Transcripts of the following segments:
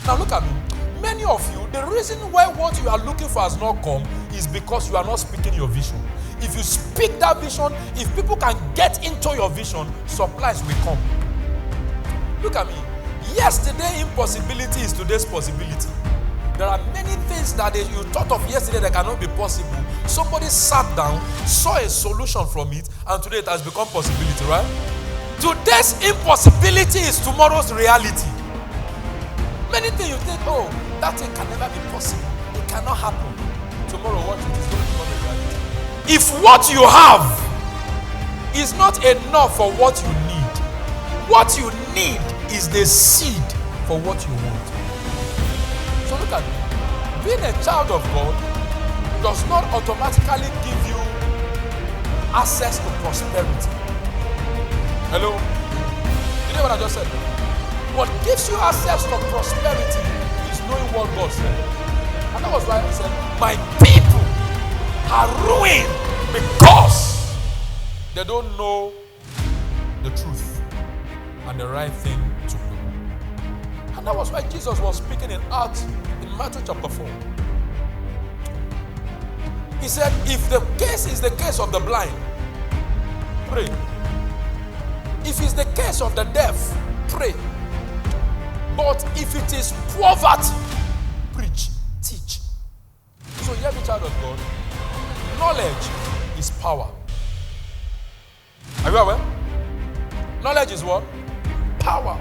Now look at me. Many of you, the reason why what you are looking for has not come is because you are not speaking your vision. If you speak that vision, if people can get into your vision, supplies will come. Look at me. Yesterday impossibility is today's possibility. There are many things that you thought of yesterday that cannot be possible. Somebody sat down, saw a solution from it, and today it has become possibility, right? Today's impossibility is tomorrow's reality. Many things you think, oh, that thing can never be possible. It cannot happen. Tomorrow, what it is going to become a reality. If what you have is not enough for what you need is the seed for what you want. So look at me. Being a child of God does not automatically give you access to prosperity. Hello? You know what I just said? What gives you access to prosperity is knowing what God said. And that was why I said, my people are ruined because they don't know the truth and the right thing to do. And that was why Jesus was speaking in Matthew chapter 4. He said, if the case is the case of the blind, pray. If it's the case of the deaf, pray. But if it is poverty, preach, teach. So you have a child of God. Knowledge is power. Are you aware? Knowledge is what? Power.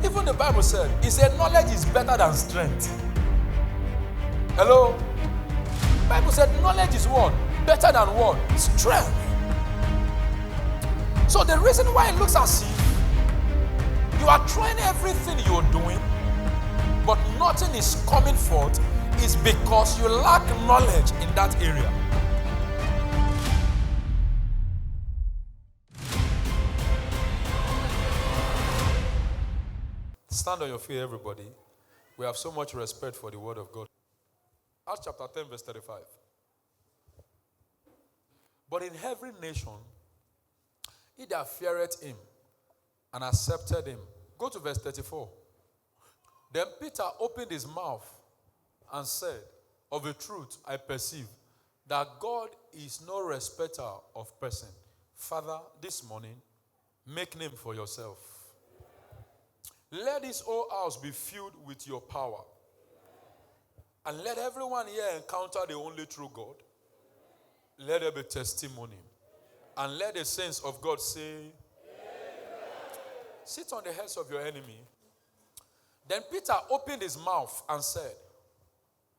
Even the Bible said, it said knowledge is better than strength. Hello? The Bible said knowledge is what? Better than what? Strength. So the reason why it looks as if you are trying everything you're doing, but nothing is coming forth, is because you lack knowledge in that area. Stand on your feet, everybody. We have so much respect for the word of God. Acts chapter 10, verse 35. But in every nation, he that feareth him and accepted him. Go to verse 34. Then Peter opened his mouth and said, of a truth I perceive that God is no respecter of person. Father, this morning, make name for yourself. Let this whole house be filled with your power. And let everyone here encounter the only true God. Let there be testimony. And let the saints of God say, amen. Sit on the heads of your enemy. Then Peter opened his mouth and said,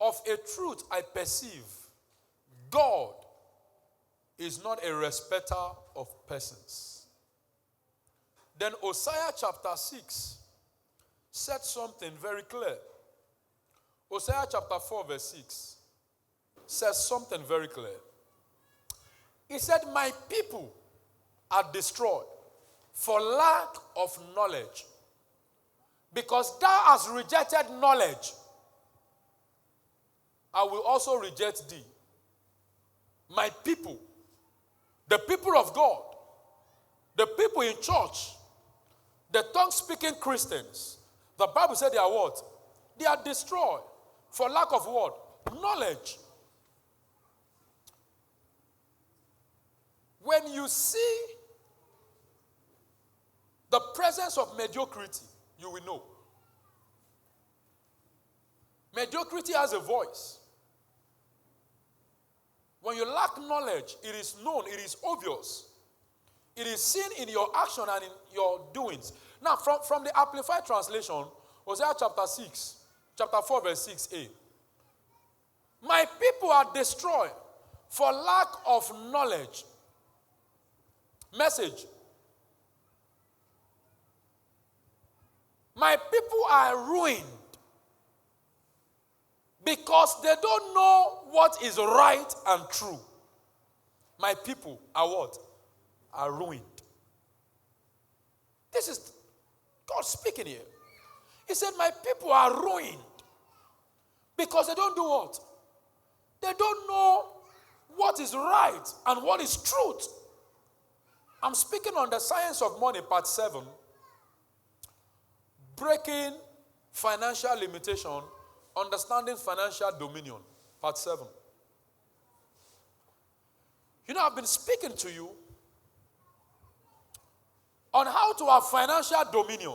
of a truth I perceive, God is not a respecter of persons. Then Hosea chapter 6 said something very clear. Hosea chapter 4 verse 6 says something very clear. He said, my people are destroyed for lack of knowledge. Because thou hast rejected knowledge, I will also reject thee. My people, the people of God, the people in church, the tongue-speaking Christians, the Bible said they are what? They are destroyed for lack of what? Knowledge. When you see the presence of mediocrity, you will know. Mediocrity has a voice. When you lack knowledge, it is known, it is obvious. It is seen in your action and in your doings. Now, from the Amplified Translation, Hosea chapter 4, verse 6a. My people are destroyed for lack of knowledge. Message. My people are ruined because they don't know what is right and true. My people are what? Are ruined. This is God speaking here. He said, my people are ruined because they don't do what? They don't know what is right and what is truth. I'm speaking on the Science of Money, part 7. Breaking Financial limitation, understanding financial dominion, part 7. You know, I've been speaking to you on how to have financial dominion.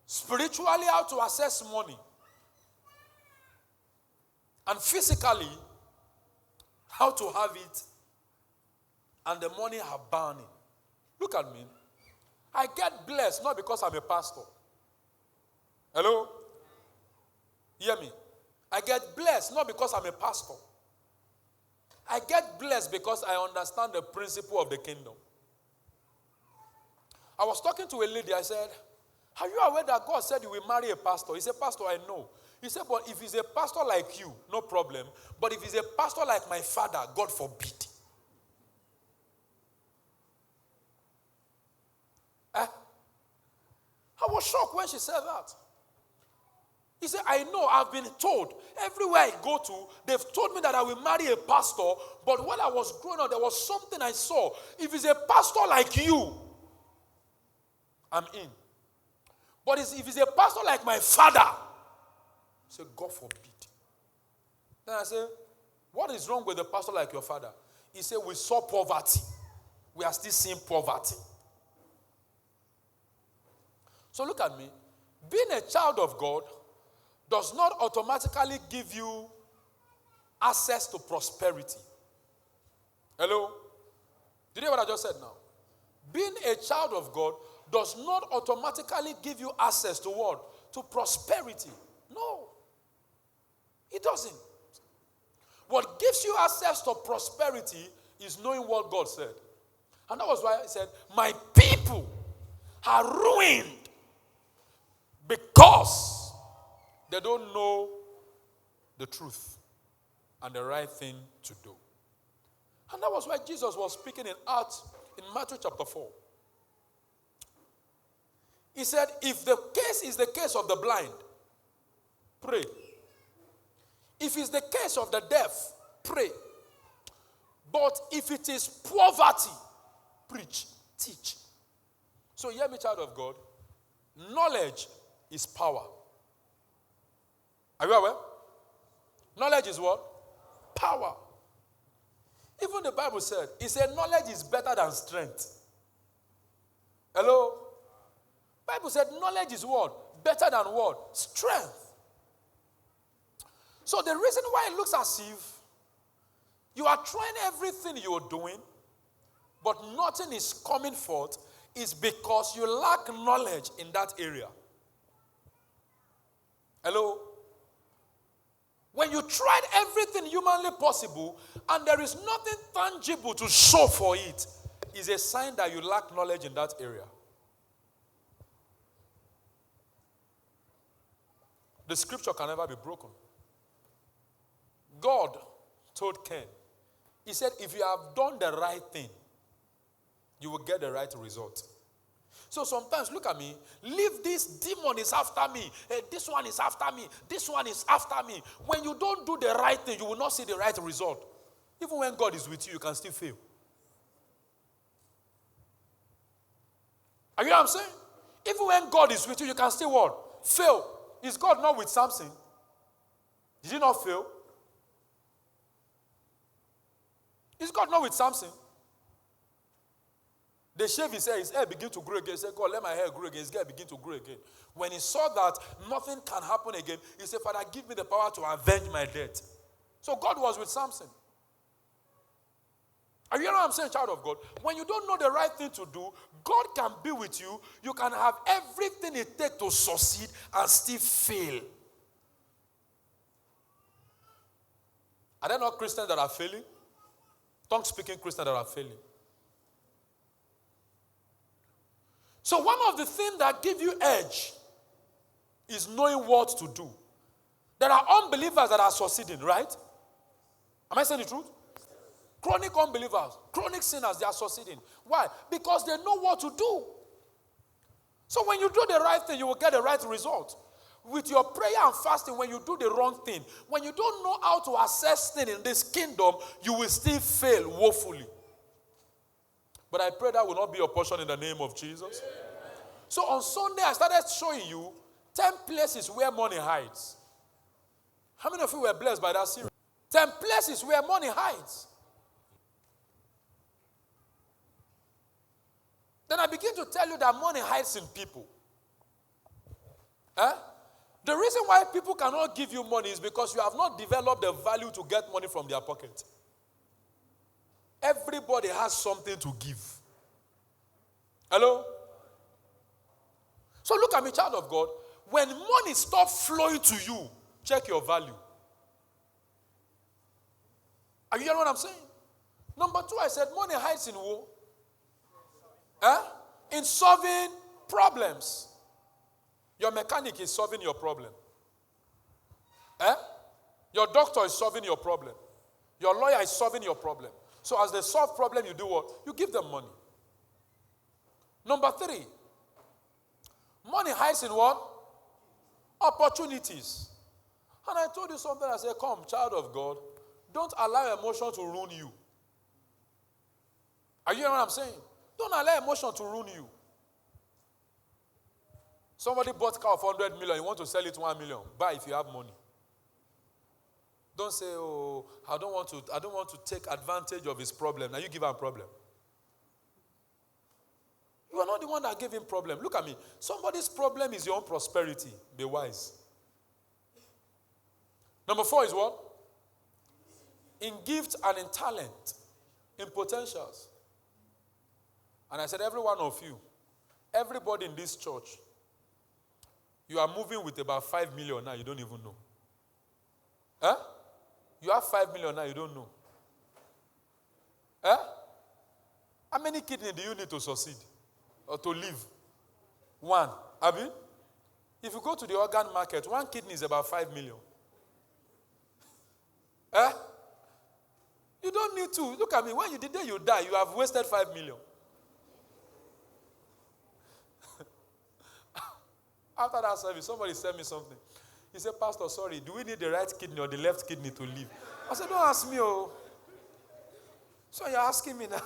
Spiritually, how to access money. And physically, how to have it and the money burning. Look at me. I get blessed not because I'm a pastor. Hello? Hear me? I get blessed not because I'm a pastor. I get blessed because I understand the principle of the kingdom. I was talking to a lady, I said, are you aware that God said you will marry a pastor? He said, Pastor, I know. He said, but if he's a pastor like you, no problem. But if he's a pastor like my father, God forbid. I was shocked when she said that. He said, I know, I've been told. Everywhere I go to, they've told me that I will marry a pastor. But when I was growing up, there was something I saw. If he's a pastor like you, I'm in. But if he's a pastor like my father, I said, God forbid. Then I said, what is wrong with a pastor like your father? He said, we saw poverty. We are still seeing poverty. So look at me. Being a child of God does not automatically give you access to prosperity. Hello? Did you hear what I just said now? Being a child of God does not automatically give you access to what? To prosperity. No. It doesn't. What gives you access to prosperity is knowing what God said. And that was why I said, my people are ruined because they don't know the truth and the right thing to do. And that was why Jesus was speaking in Matthew chapter 4. He said, if the case is the case of the blind, pray. If it's the case of the deaf, pray. But if it is poverty, preach, teach. So hear me, child of God. Knowledge is power. Are you aware? Knowledge is what? Power. Even the Bible said, it said knowledge is better than strength. Hello? Bible said knowledge is what? Better than what? Strength. So the reason why it looks as if you are trying everything you're doing, but nothing is coming forth, is because you lack knowledge in that area. Hello? When you tried everything humanly possible and there is nothing tangible to show for it, is a sign that you lack knowledge in that area. The scripture can never be broken. God told Cain, he said, if you have done the right thing, you will get the right result. So sometimes, look at me, leave this demon is after me, this one is after me, this one is after me. When you don't do the right thing, you will not see the right result. Even when God is with you, you can still fail. Are you know what I'm saying? Even when God is with you, you can still what? Fail. Is God not with Samson? Did he not fail? Is God not with Samson? They shaved his hair began to grow again. He said, God, let my hair grow again. His hair begin to grow again. When he saw that nothing can happen again, he said, Father, give me the power to avenge my death. So God was with Samson. Are you know what I'm saying, child of God? When you don't know the right thing to do, God can be with you. You can have everything it takes to succeed and still fail. Are there not Christians that are failing? Tongue-speaking Christians that are failing. So one of the things that give you edge is knowing what to do. There are unbelievers that are succeeding, right? Am I saying the truth? Chronic unbelievers, chronic sinners, they are succeeding. Why? Because they know what to do. So when you do the right thing, you will get the right result. With your prayer and fasting, when you do the wrong thing, when you don't know how to assess things in this kingdom, you will still fail woefully. But I pray that will not be your portion in the name of Jesus. So on Sunday, I started showing you 10 places where money hides. How many of you were blessed by that series? 10 places where money hides. Then I begin to tell you that money hides in people. The reason why people cannot give you money is because you have not developed the value to get money from their pocket. Everybody has something to give. Hello? So look at me, child of God. When money stops flowing to you, check your value. Are you hearing what I'm saying? Number 2, I said money hides in who? In solving problems. Your mechanic is solving your problem. Your doctor is solving your problem. Your lawyer is solving your problem. So as they solve problem, you do what? You give them money. Number 3, money hides in what? Opportunities. And I told you something, I said, come, child of God, don't allow emotion to ruin you. Are you hearing what I'm saying? Don't allow emotion to ruin you. Somebody bought a car of 100 million, you want to sell it 1 million. Buy if you have money. Don't say, oh, I don't want to take advantage of his problem. Now you give him a problem. You are not the one that gave him problem. Look at me. Somebody's problem is your own prosperity. Be wise. Number 4 is what? In gift and in talent, in potentials. And I said, every one of you, everybody in this church, you are moving with about 5 million now, you don't even know. You have 5 million now, you don't know. How many kidneys do you need to succeed? Or to live? 1. Abi? If you go to the organ market, 1 kidney is about 5 million. You don't need to. Look at me. When the day you die, you have wasted 5 million. After that service, somebody sent me something. He said, Pastor, sorry, do we need the right kidney or the left kidney to live? I said, don't ask me, oh. So you're asking me now,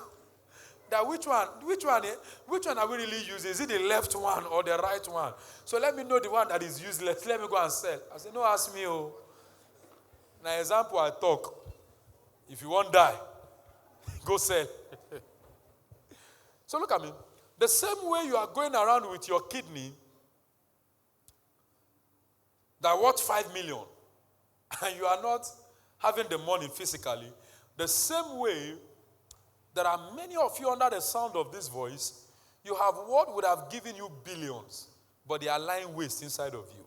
that which one are we really using? Is it the left one or the right one? So let me know the one that is useless. Let me go and sell. I said, don't ask me, oh. Now, example, I talk. If you won't die, go sell. So look at me. The same way you are going around with your kidney that worth 5 million, and you are not having the money physically, the same way there are many of you under the sound of this voice, you have what would have given you billions, but they are lying waste inside of you.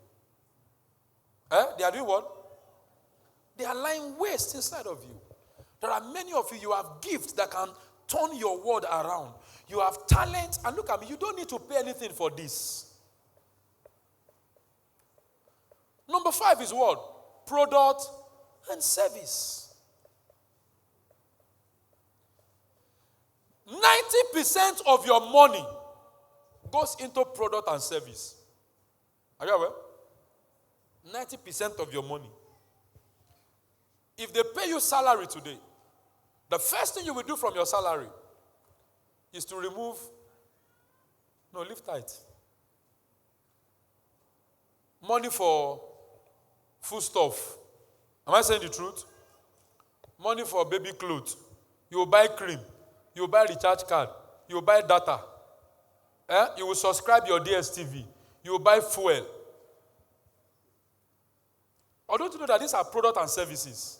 They are doing what? They are lying waste inside of you. There are many of you have gifts that can turn your world around. You have talent, and look at me, you don't need to pay anything for this. Number 5 is what? Product and service. 90% of your money goes into product and service. Are you aware? 90% of your money. If they pay you salary today, the first thing you will do from your salary is to leave tight. Money for food stuff. Am I saying the truth? Money for baby clothes. You will buy cream. You will buy recharge card. You will buy data. You will subscribe your DSTV. You will buy fuel. Or don't you know that these are products and services?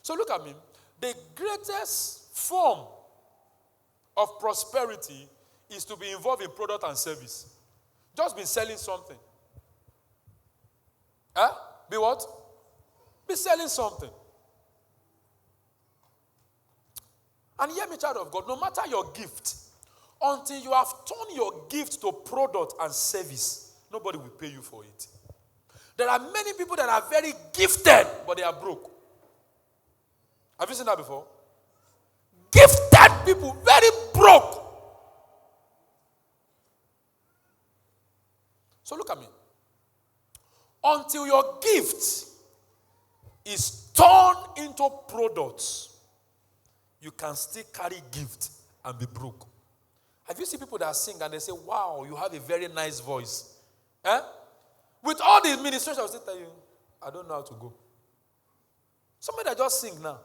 So look at me. The greatest form of prosperity is to be involved in product and service. Just be selling something. Be what? Be selling something. And hear me, child of God, no matter your gift, until you have turned your gift to product and service, nobody will pay you for it. There are many people that are very gifted, but they are broke. Have you seen that before? Gifted people, very broke. So look at me. Until your gift is turned into products, you can still carry gift and be broke. Have you seen people that sing and they say, wow, you have a very nice voice? Eh? With all the administration, I will still tell you, I don't know how to go. Somebody that just sing now,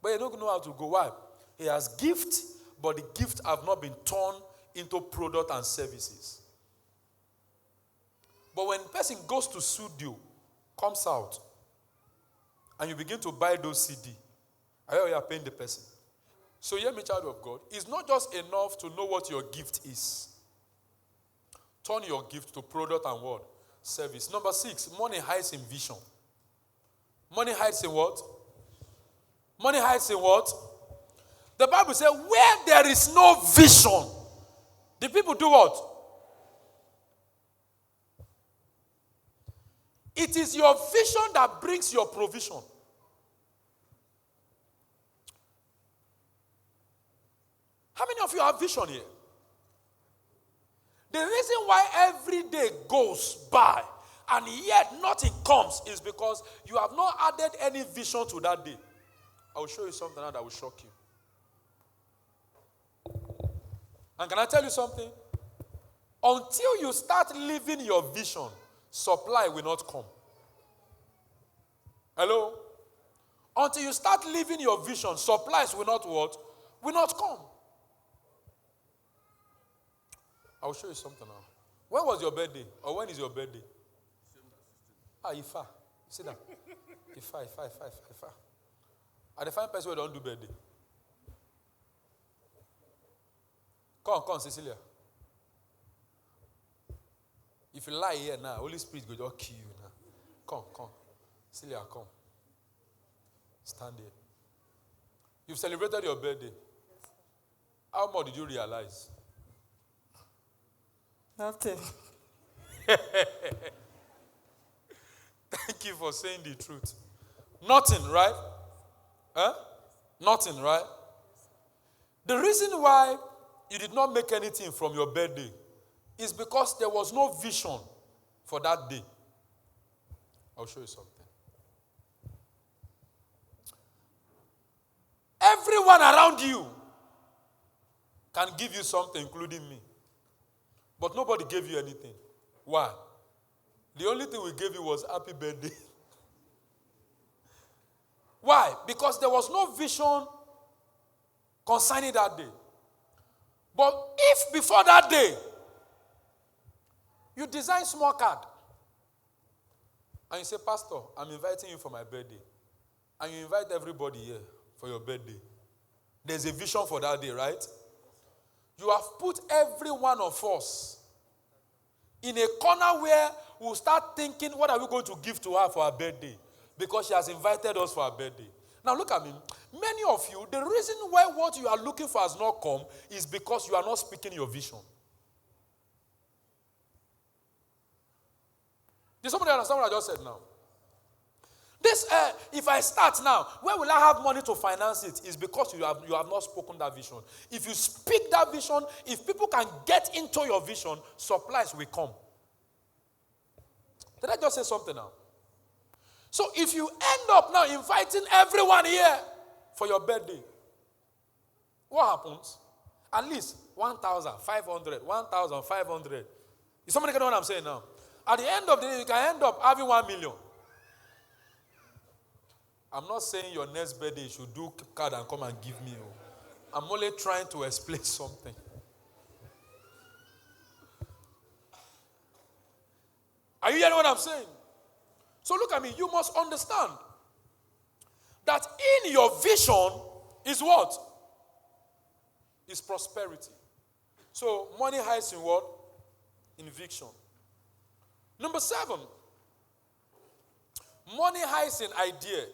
but he don't know how to go. Why? He has gift, but the gift have not been turned into product and services. But when a person goes to studio, comes out, and you begin to buy those CD, I know you are paying the person. So hear me, child of God. It's not just enough to know what your gift is. Turn your gift to product and what? Service. Number 6, money hides in vision. Money hides in what? Money hides in what? The Bible says, where there is no vision, the people do what? It is your vision that brings your provision. How many of you have vision here? The reason why every day goes by and yet nothing comes is because you have not added any vision to that day. I will show you something now that will shock you. And can I tell you something? Until you start living your vision, supply will not come. Hello? Until you start living your vision, supplies will not what? Will not come. I will show you something now. When was your birthday? Or when is your birthday? 𝗖cie. See that? 𝗖cie. I define person who don't do birthday. Come, Cecilia. If you lie here now, Holy Spirit will just kill you now. Come. Cecilia, come. Stand here. You've celebrated your birthday. How much did you realize? Nothing. Thank you for saying the truth. Nothing, right? Huh? Nothing, right? The reason why you did not make anything from your birthday is because there was no vision for that day. I'll show you something. Everyone around you can give you something, including me. But nobody gave you anything. Why? The only thing we gave you was happy birthday. Why? Because there was no vision concerning that day. But if before that day, you design small card, and you say, Pastor, I'm inviting you for my birthday, and you invite everybody here for your birthday, there's a vision for that day, right? You have put every one of us in a corner where we'll start thinking, what are we going to give to her for her birthday? Because she has invited us for her birthday. Now look at me. Many of you, the reason why what you are looking for has not come is because you are not speaking your vision. Did somebody understand what I just said now? This, if I start now, where will I have money to finance it? Is because you have not spoken that vision. If you speak that vision, if people can get into your vision, supplies will come. Did I just say something now? So if you end up now inviting everyone here for your birthday, what happens? At least 1,500, 1,500. Is somebody getting what I'm saying now? At the end of the day, you can end up having 1 million. I'm not saying your next birthday you should do card and come and give me. I'm only trying to explain something. Are you hearing what I'm saying? So look at me. You must understand that in your vision is what? Is prosperity. So money hides in what? In vision. Number 7. Money hides in idea.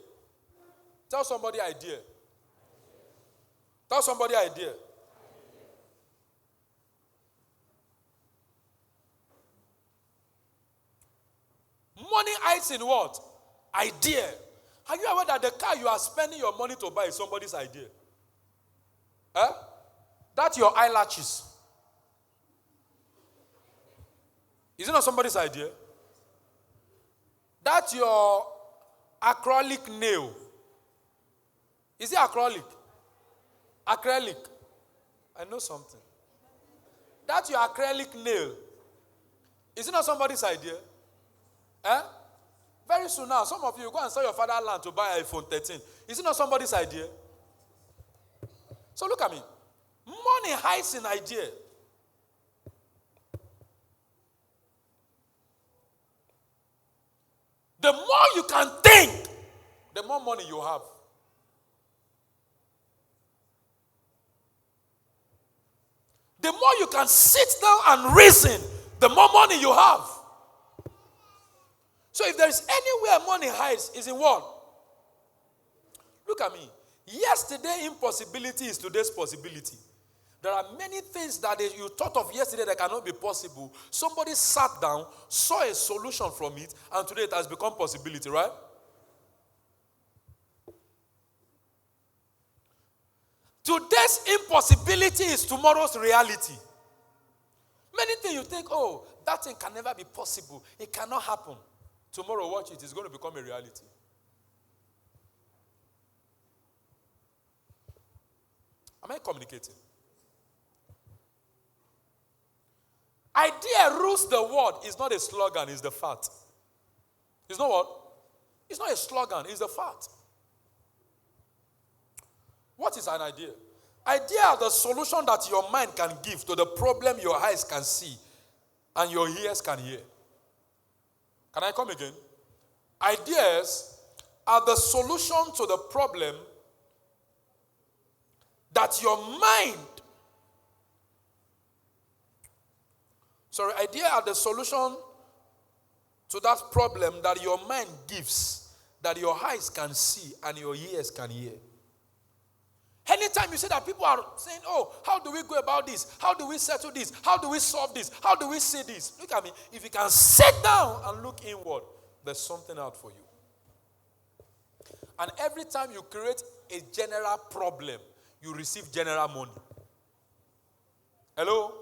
Tell somebody idea. Tell somebody idea. Money hides in what? Idea. Are you aware that the car you are spending your money to buy is somebody's idea? Huh? That's your eyelashes. Is it not somebody's idea? That's your acrylic nail. Is it acrylic? Acrylic. I know something. That your acrylic nail, is it not somebody's idea? Eh? Very soon now, some of you go and sell your father land to buy iPhone 13. Is it not somebody's idea? So look at me. Money hides in idea. The more you can think, the more money you have. The more you can sit down and reason, the more money you have. So if there is anywhere money hides, is in what? Look at me. Yesterday impossibility is today's possibility. There are many things that you thought of yesterday that cannot be possible. Somebody sat down, saw a solution from it, and today it has become possibility, right? Today's impossibility is tomorrow's reality. Many things you think, oh, that thing can never be possible. It cannot happen. Tomorrow, watch it. It's going to become a reality. Am I communicating? Idea rules the world is not a slogan, it's the fact. It's not what? It's not a slogan, it's the fact. What is an idea? Idea are the solution that your mind can give to the problem your eyes can see and your ears can hear. Can I come again? Ideas are the solution to the problem that your mind, idea are the solution to that problem that your mind gives, that your eyes can see and your ears can hear. Anytime you say that people are saying, oh, how do we go about this? How do we settle this? How do we solve this? How do we see this? Look at me. If you can sit down and look inward, there's something out for you. And every time you create a general problem, you receive general money. Hello?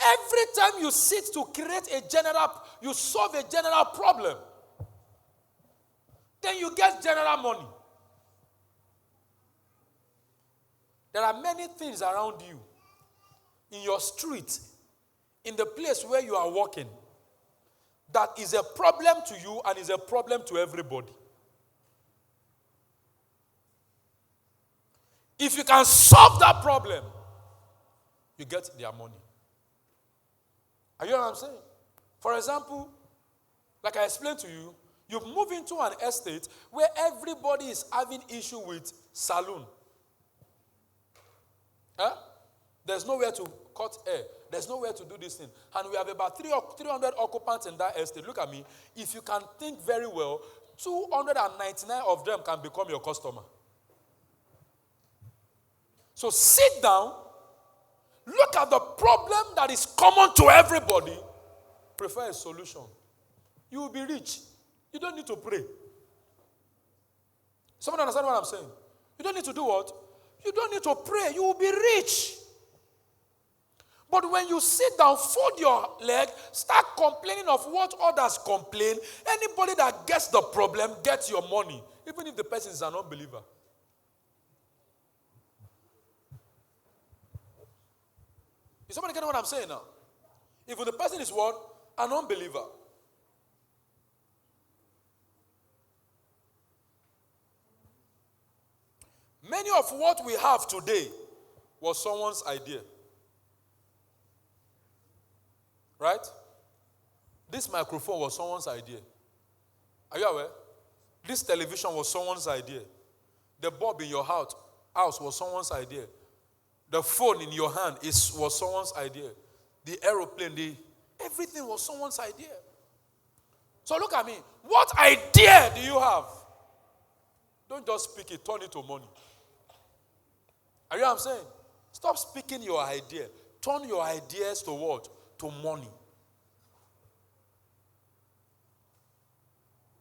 Every time you sit to create you solve a general problem, then you get general money. There are many things around you, in your street, in the place where you are working, that is a problem to you and is a problem to everybody. If you can solve that problem, you get their money. Are you know what I'm saying? For example, like I explained to you, you move into an estate where everybody is having issue with saloon. Huh? There's nowhere to cut hair. There's nowhere to do this thing. And we have about 300 occupants in that estate. Look at me. If you can think very well, 299 of them can become your customer. So sit down, look at the problem that is common to everybody, prefer a solution. You will be rich. You don't need to pray. Someone understand what I'm saying? You don't need to do what? You don't need to pray. You will be rich. But when you sit down, fold your leg, start complaining of what others complain, anybody that gets the problem gets your money, even if the person is an unbeliever. Is somebody getting what I'm saying now? If the person is what? An unbeliever. Many of what we have today was someone's idea. Right? This microphone was someone's idea. Are you aware? This television was someone's idea. The bulb in your house was someone's idea. The phone in your hand was someone's idea. The aeroplane, everything was someone's idea. So look at me. What idea do you have? Don't just speak it, turn it to money. Are you know what I'm saying? Stop speaking your idea. Turn your ideas to what? To money.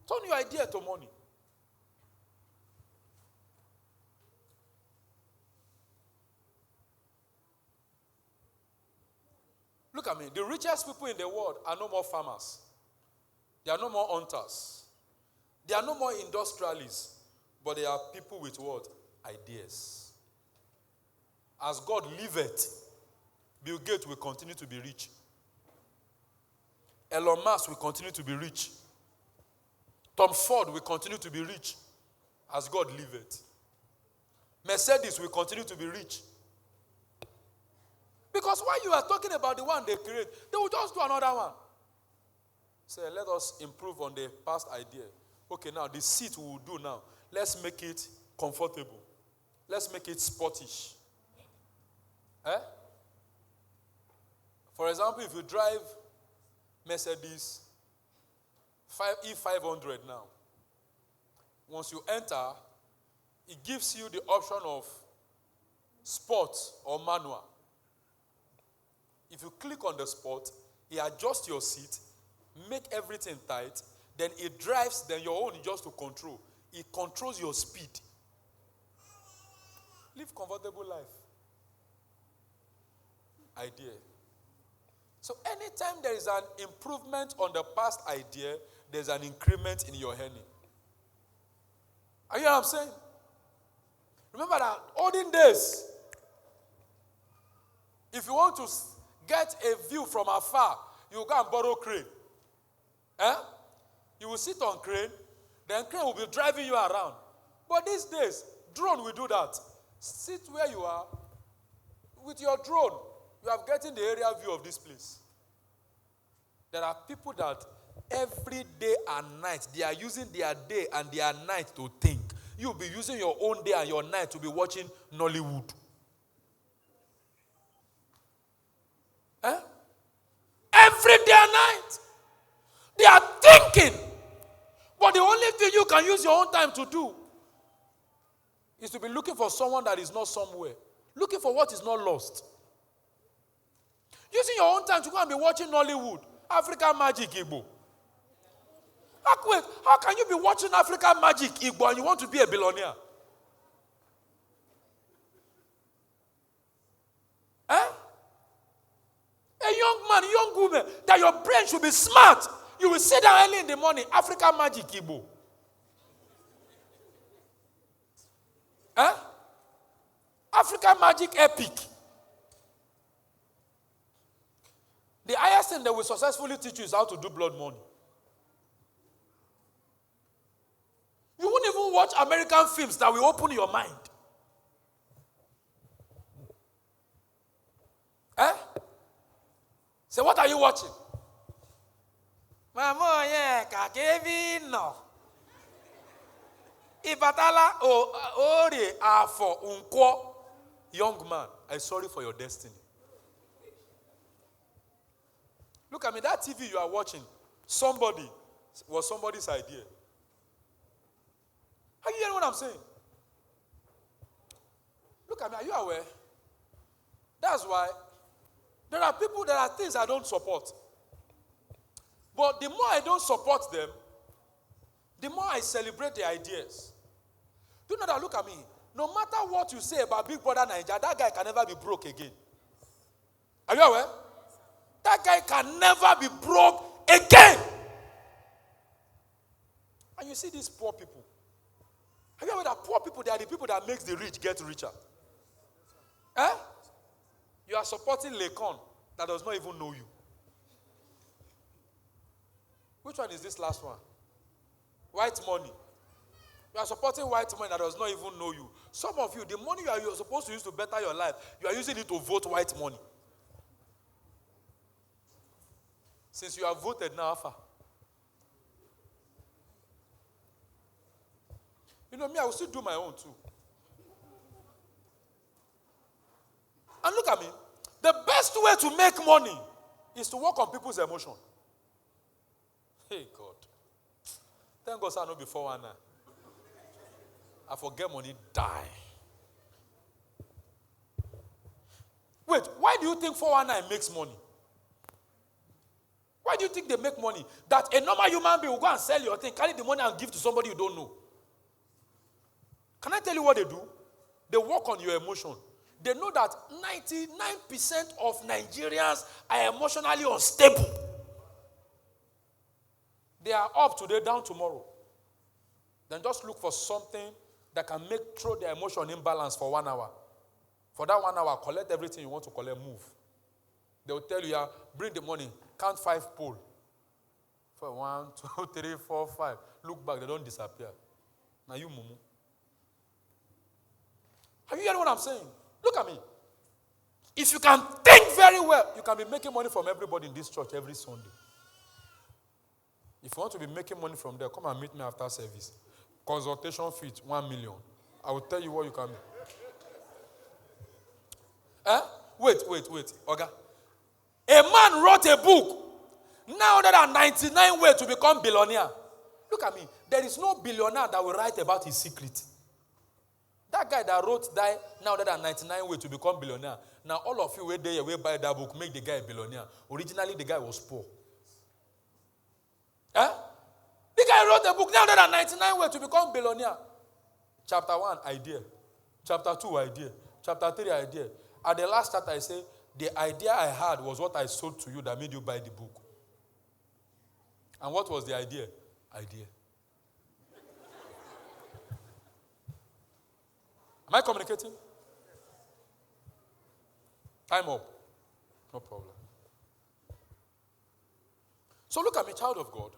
Turn your idea to money. Look at me. The richest people in the world are no more farmers. They are no more hunters. They are no more industrialists. But there are people with what? Ideas. As God liveth, Bill Gates will continue to be rich. Elon Musk will continue to be rich. Tom Ford will continue to be rich. As God liveth. Mercedes will continue to be rich. Because while you are talking about the one they create, they will just do another one. Say, let us improve on the past idea. Okay, now the seat we will do now, let's make it comfortable. Let's make it sportish. For example, if you drive Mercedes E500 now, once you enter, it gives you the option of sport or manual. If you click on the sport, it adjusts your seat, make everything tight, then it drives, then your own is just to control. It controls your speed. Live comfortable life. Idea. So anytime there is an improvement on the past idea, there's an increment in your earning. Are you know what I'm saying? Remember that olden days, if you want to get a view from afar, you go and borrow crane. You will sit on crane, then crane will be driving you around. But these days, drone will do that. Sit where you are. With your drone, you are getting the area view of this place. There are people that every day and night, they are using their day and their night to think. You'll be using your own day and your night to be watching Nollywood. Every day and night. They are thinking. But the only thing you can use your own time to do is to be looking for someone that is not somewhere. Looking for what is not lost. Using your own time to go and be watching Nollywood. African Magic Igbo. Wait, how can you be watching African Magic Igbo and you want to be a billionaire? A young man, young woman, that your brain should be smart. You will sit down early in the morning, African Magic Igbo. African Magic Epic. The highest thing they will successfully teach you is how to do blood money. You won't even watch American films that will open your mind. So what are you watching? Mama, yeah, Kevin, no. Ibatala ori afo unko. Young man, I'm sorry for your destiny. Look at me, that TV you are watching, was somebody's idea. Are you hearing what I'm saying? Look at me, are you aware? That's why there are things I don't support. But the more I don't support them, the more I celebrate the ideas. Do you know that? Look at me. No matter what you say about Big Brother Nigeria, that guy can never be broke again. Are you aware? That guy can never be broke again. And you see these poor people. Are you aware that poor people, they are the people that makes the rich get richer? You are supporting Lekon that does not even know you. Which one is this last one? White money. You are supporting white money that does not even know you. Some of you, the money you are supposed to use to better your life, you are using it to vote white money. Since you have voted now, Alpha. You know me, I will still do my own too. And look at me. The best way to make money is to work on people's emotion. Hey, God. Thank God I know before one now. I forget money, die. Wait, why do you think 419 makes money? Why do you think they make money? That a normal human being will go and sell your thing, carry the money and give to somebody you don't know. Can I tell you what they do? They work on your emotion. They know that 99% of Nigerians are emotionally unstable. They are up today, down tomorrow. Then just look for something that can throw their emotion imbalance for 1 hour. For that 1 hour, collect everything you want to collect, move. They will tell you, yeah, bring the money, count 5 pole. For 1, 2, 3, 4, 5. Look back, they don't disappear. Now you mumu. Are you hearing what I'm saying? Look at me. If you can think very well, you can be making money from everybody in this church every Sunday. If you want to be making money from there, come and meet me after service. Consultation fee, 1 million. I will tell you what you can do. Wait. Okay. A man wrote a book. Now there are 99 ways to become billionaire. Look at me. There is no billionaire that will write about his secret. That guy that wrote that now there are 99 ways to become billionaire. Now all of you were there, will buy that book, make the guy a billionaire. Originally the guy was poor. The guy wrote a book. Now there are 99 ways to become billionaire. Chapter 1, idea. Chapter 2, idea. Chapter 3, idea. At the last chapter, I say, the idea I had was what I sold to you that made you buy the book. And what was the idea? Idea. Am I communicating? Time up. No problem. So look at me, child of God.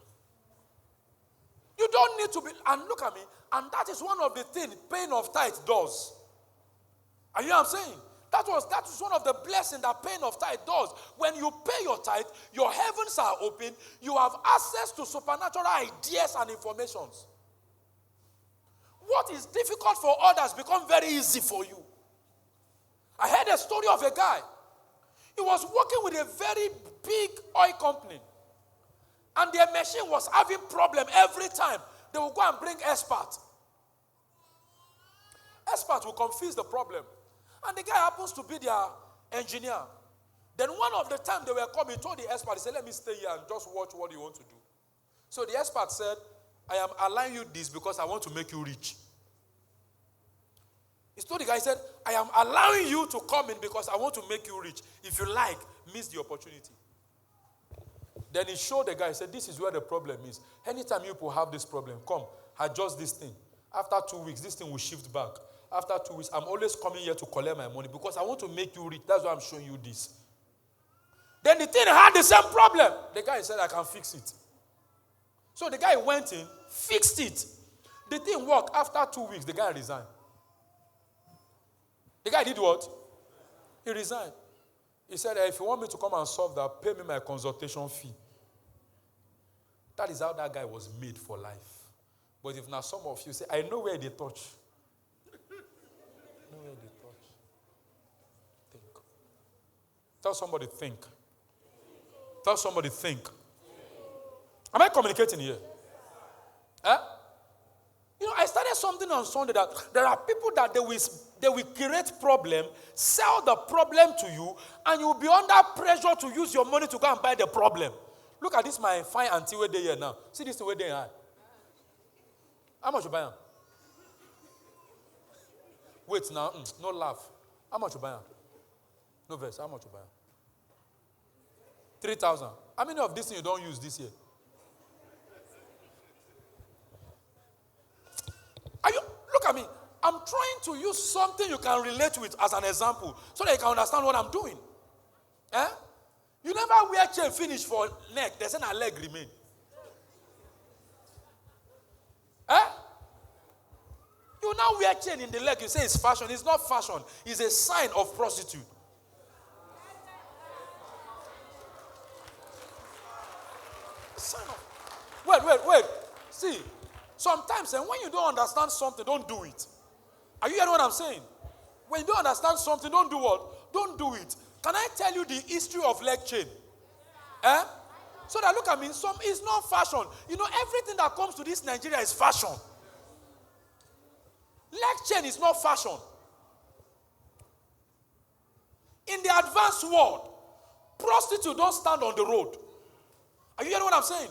You don't need to be, and look at me, and that is one of the things paying of tithe does. Are you know what I'm saying? That is one of the blessings that paying of tithe does. When you pay your tithe, your heavens are open. You have access to supernatural ideas and informations. What is difficult for others becomes very easy for you. I heard a story of a guy. He was working with a very big oil company. And their machine was having problem every time. They will go and bring experts. Experts will confuse the problem. And the guy happens to be their engineer. Then one of the time they were coming, he told the expert, he said, let me stay here and just watch what you want to do. So the expert said, I am allowing you this because I want to make you rich. He told the guy, he said, I am allowing you to come in because I want to make you rich. If you like, miss the opportunity. Then he showed the guy, he said, this is where the problem is. Anytime you people have this problem, come, adjust this thing. After 2 weeks, this thing will shift back. After 2 weeks, I'm always coming here to collect my money because I want to make you rich. That's why I'm showing you this. Then the thing had the same problem. The guy said, I can fix it. So the guy went in, fixed it. The thing worked. After 2 weeks, the guy resigned. The guy did what? He resigned. He said, if you want me to come and solve that, pay me my consultation fee. That is how that guy was made for life. But if now some of you say, I know where they touch. I know where they touch. Think. Tell somebody, think. Tell somebody, think. Am I communicating here? You know, I started something on Sunday that there are people that they will create problem, sell the problem to you, and you will be under pressure to use your money to go and buy the problem. Look at this, my fine auntie where they here now. See this where they are. How much you buy them? Wait now, no laugh. How much you buy them? No verse. How much you buy them? 3,000. How many of these things you don't use this year? Look at me. I'm trying to use something you can relate with as an example so that you can understand what I'm doing. You never wear chain finish for neck. There's a leg remain. You now wear chain in the leg. You say it's fashion. It's not fashion. It's a sign of prostitute. Sign of... Wait. See, sometimes when you don't understand something, don't do it. Are you hearing what I'm saying? When you don't understand something, don't do what? Don't do it. Can I tell you the history of leg chain? So that, look at me, it's not fashion. You know, everything that comes to this Nigeria is fashion. Leg chain is not fashion. In the advanced world, prostitutes don't stand on the road. Are you hearing what I'm saying?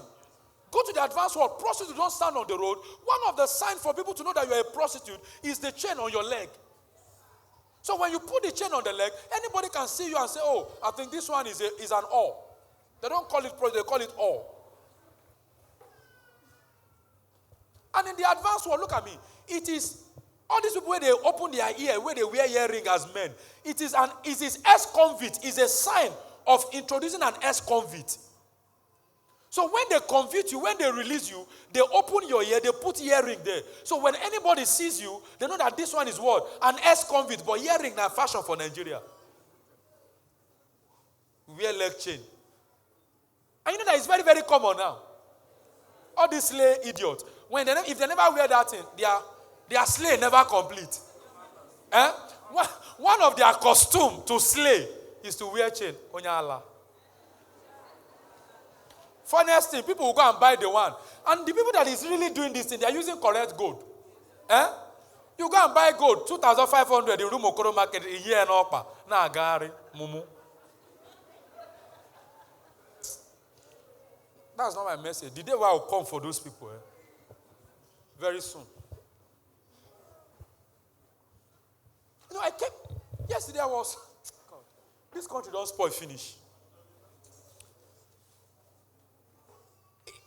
Go to the advanced world, prostitutes don't stand on the road. One of the signs for people to know that you're a prostitute is the chain on your leg. So when you put the chain on the leg, anybody can see you and say, oh, I think this one is an ore. They don't call it prostitute, they call it ore. And in the advanced world, look at me, it is All these people where they open their ear, where they wear earring as men, it is ex-convict. It's a sign of introducing an ex-convict. So when they convict you, when they release you, they open your ear, they put earring there. So when anybody sees you, they know that this one is what? An ex-convict, but earring na fashion for Nigeria. Wear leg chain. And you know that it's very, very common now. All these slay idiots. If they never wear that thing, their slay never complete. One of their costume to slay is to wear chain. Onyala. Funniest thing, people will go and buy the one. And the people that is really doing this thing, they are using correct gold. You go and buy gold, 2,500 in Rumokoro market, a year and up. Na gari, mumu. That's not my message. The day where I will come for those people, very soon. You know, yesterday I was, God, this country don't spoil finish.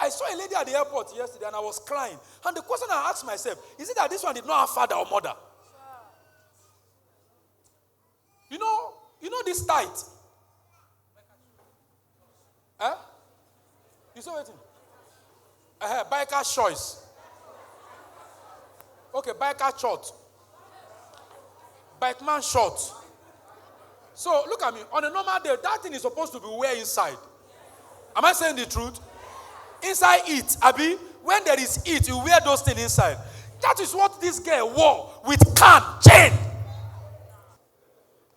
I saw a lady at the airport yesterday and I was crying. And the question I asked myself, is it that this one did not have father or mother? You know this tight? You saw it? Biker choice. Okay, biker short. Bike man short. So look at me. On a normal day, that thing is supposed to be wear inside. Am I saying the truth? Inside it, Abi, when there is it, you wear those things inside. That is what this girl wore with chain.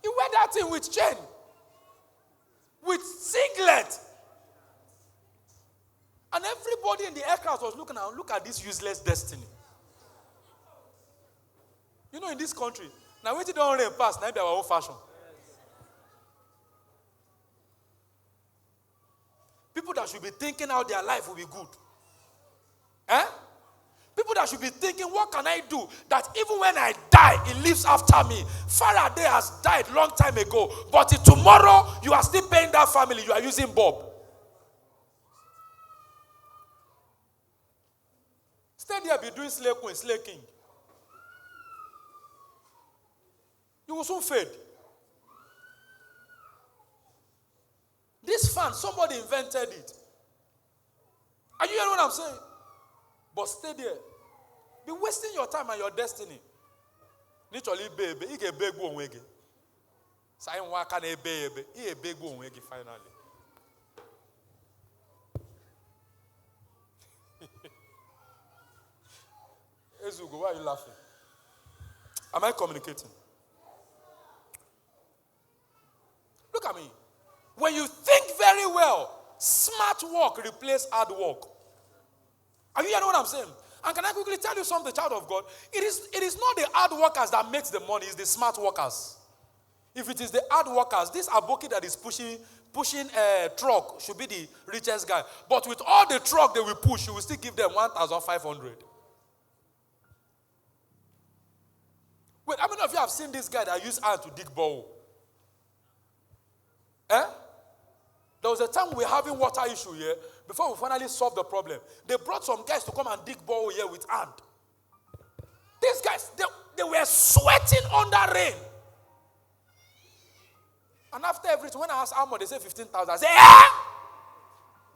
You wear that thing with chain. With singlet. And everybody in the aircraft was looking at, look at this useless destiny. You know, in this country, now wait till don't rain pass, now be our own fashion. People that should be thinking how their life will be good. People that should be thinking, what can I do that even when I die, it lives after me. Faraday has died long time ago, but tomorrow you are still paying that family, you are using Bob. Stay there, be doing slay queen, slay king. You will soon fade. This fan, somebody invented it. Are you hearing what I'm saying? But stay there. Be wasting your time and your destiny. Literally, baby, you get big one way. Saying what can a baby? He a big one way finally. Ezugo, why are you laughing? Am I communicating? Look at me. When you think very well, smart work replaces hard work. Are you hearing what I'm saying? And can I quickly tell you something, child of God? It is not the hard workers that makes the money, it's the smart workers. If it is the hard workers, this aboki that is pushing a truck should be the richest guy. But with all the truck they will push, you will still give them 1,500. Wait, how many of you have seen this guy that used hand to dig borehole? There was a time we were having water issue here. Before we finally solved the problem, they brought some guys to come and dig borehole here with hand. These guys, they were sweating under rain. And after everything, when I asked how much, they say 15,000. I say,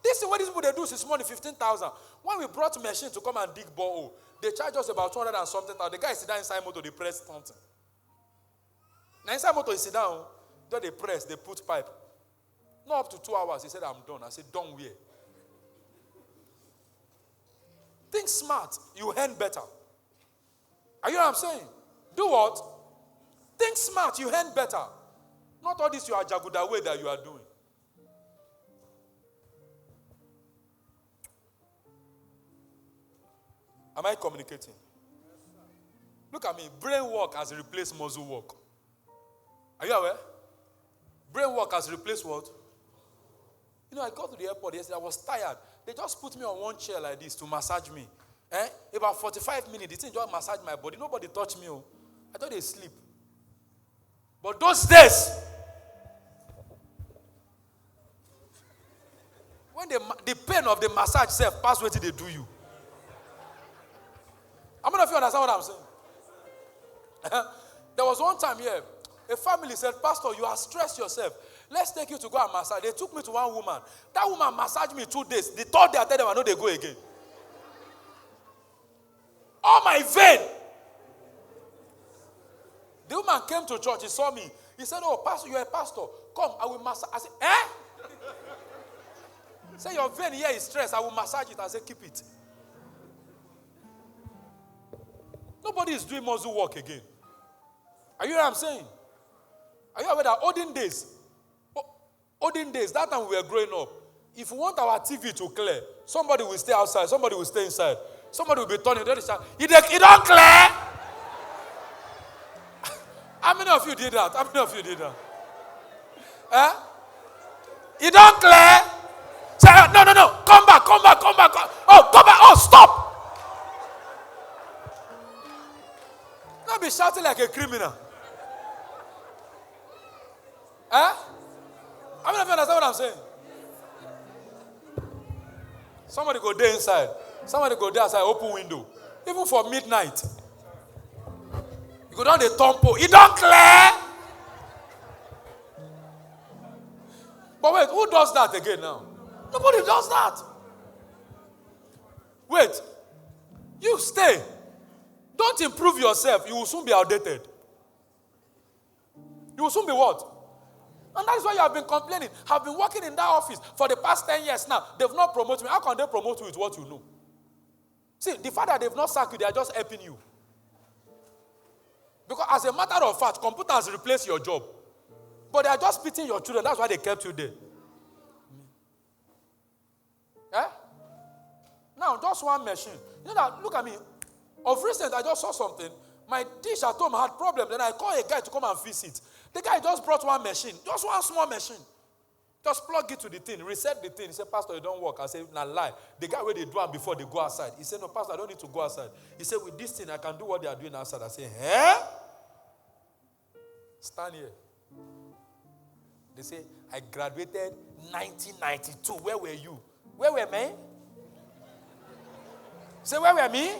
this is what these people they do this morning, 15,000. When we brought machine to come and dig borehole, they charge us about 200 and something. The guy sit down inside motor, they press something. Now inside motor, he sit down, then they press, they put pipe. Not up to 2 hours. He said, I'm done. I said, done where? Think smart. You earn better. Are you know what I'm saying? Do what? Think smart. You earn better. Not all this you are jaguda way that you are doing. Am I communicating? Look at me. Brain work has replaced muscle work. Are you aware? Brain work has replaced what? You know, I got to the airport yesterday. I was tired. They just put me on one chair like this to massage me. About 45 minutes, the thing just massage my body. Nobody touched me. I thought they sleep. But those days, when the pain of the massage self pass, what did they do you? How many of you understand what I'm saying? There was one time here, a family said, Pastor, you are stressed yourself. Let's take you to go and massage. They took me to one woman. That woman massaged me 2 days. The third day I tell them I know they go again. All my vein. The woman came to church. He saw me. He said, oh, Pastor, you're a pastor. Come, I will massage. I said, eh? Say your vein here is stressed. I will massage it. I said, keep it. Nobody is doing muscle work again. Are you hearing what I'm saying? Are you aware that olden days, that time we were growing up, if we want our TV to clear, somebody will stay outside, somebody will stay inside, somebody will be turning, it don't clear. How many of you did that? How many of you did that? Eh? It don't clear. Say, no, come back. Oh, come back. Oh, stop. Don't be shouting like a criminal. Eh? How many of you understand what I'm saying? Somebody go there inside. Somebody go there outside, open window. Even for midnight. You go down the tempo. It don't clear. But wait, who does that again now? Nobody does that. Wait. You stay. Don't improve yourself. You will soon be outdated. You will soon be what? And that is why you have been complaining. I've been working in that office for the past 10 years now. They've not promoted me. How can they promote you with what you know? See, the fact that they've not sacked you, they are just helping you. Because as a matter of fact, computers replace your job. But they are just beating your children. That's why they kept you there. Eh? Now, just one machine. You know that, look at me. Of recent, I just saw something. My dish at home had problems. Then I called a guy to come and fix it. The guy just brought one machine. Just one small machine. Just plug it to the thing. Reset the thing. He said, Pastor, you don't work. I said, nah, lie. The guy where they do it before they go outside. He said, no, Pastor, I don't need to go outside. He said, with this thing, I can do what they are doing outside. I said, eh? Stand here. They say, I graduated 1992. Where were you? Where were me? Say, where were me?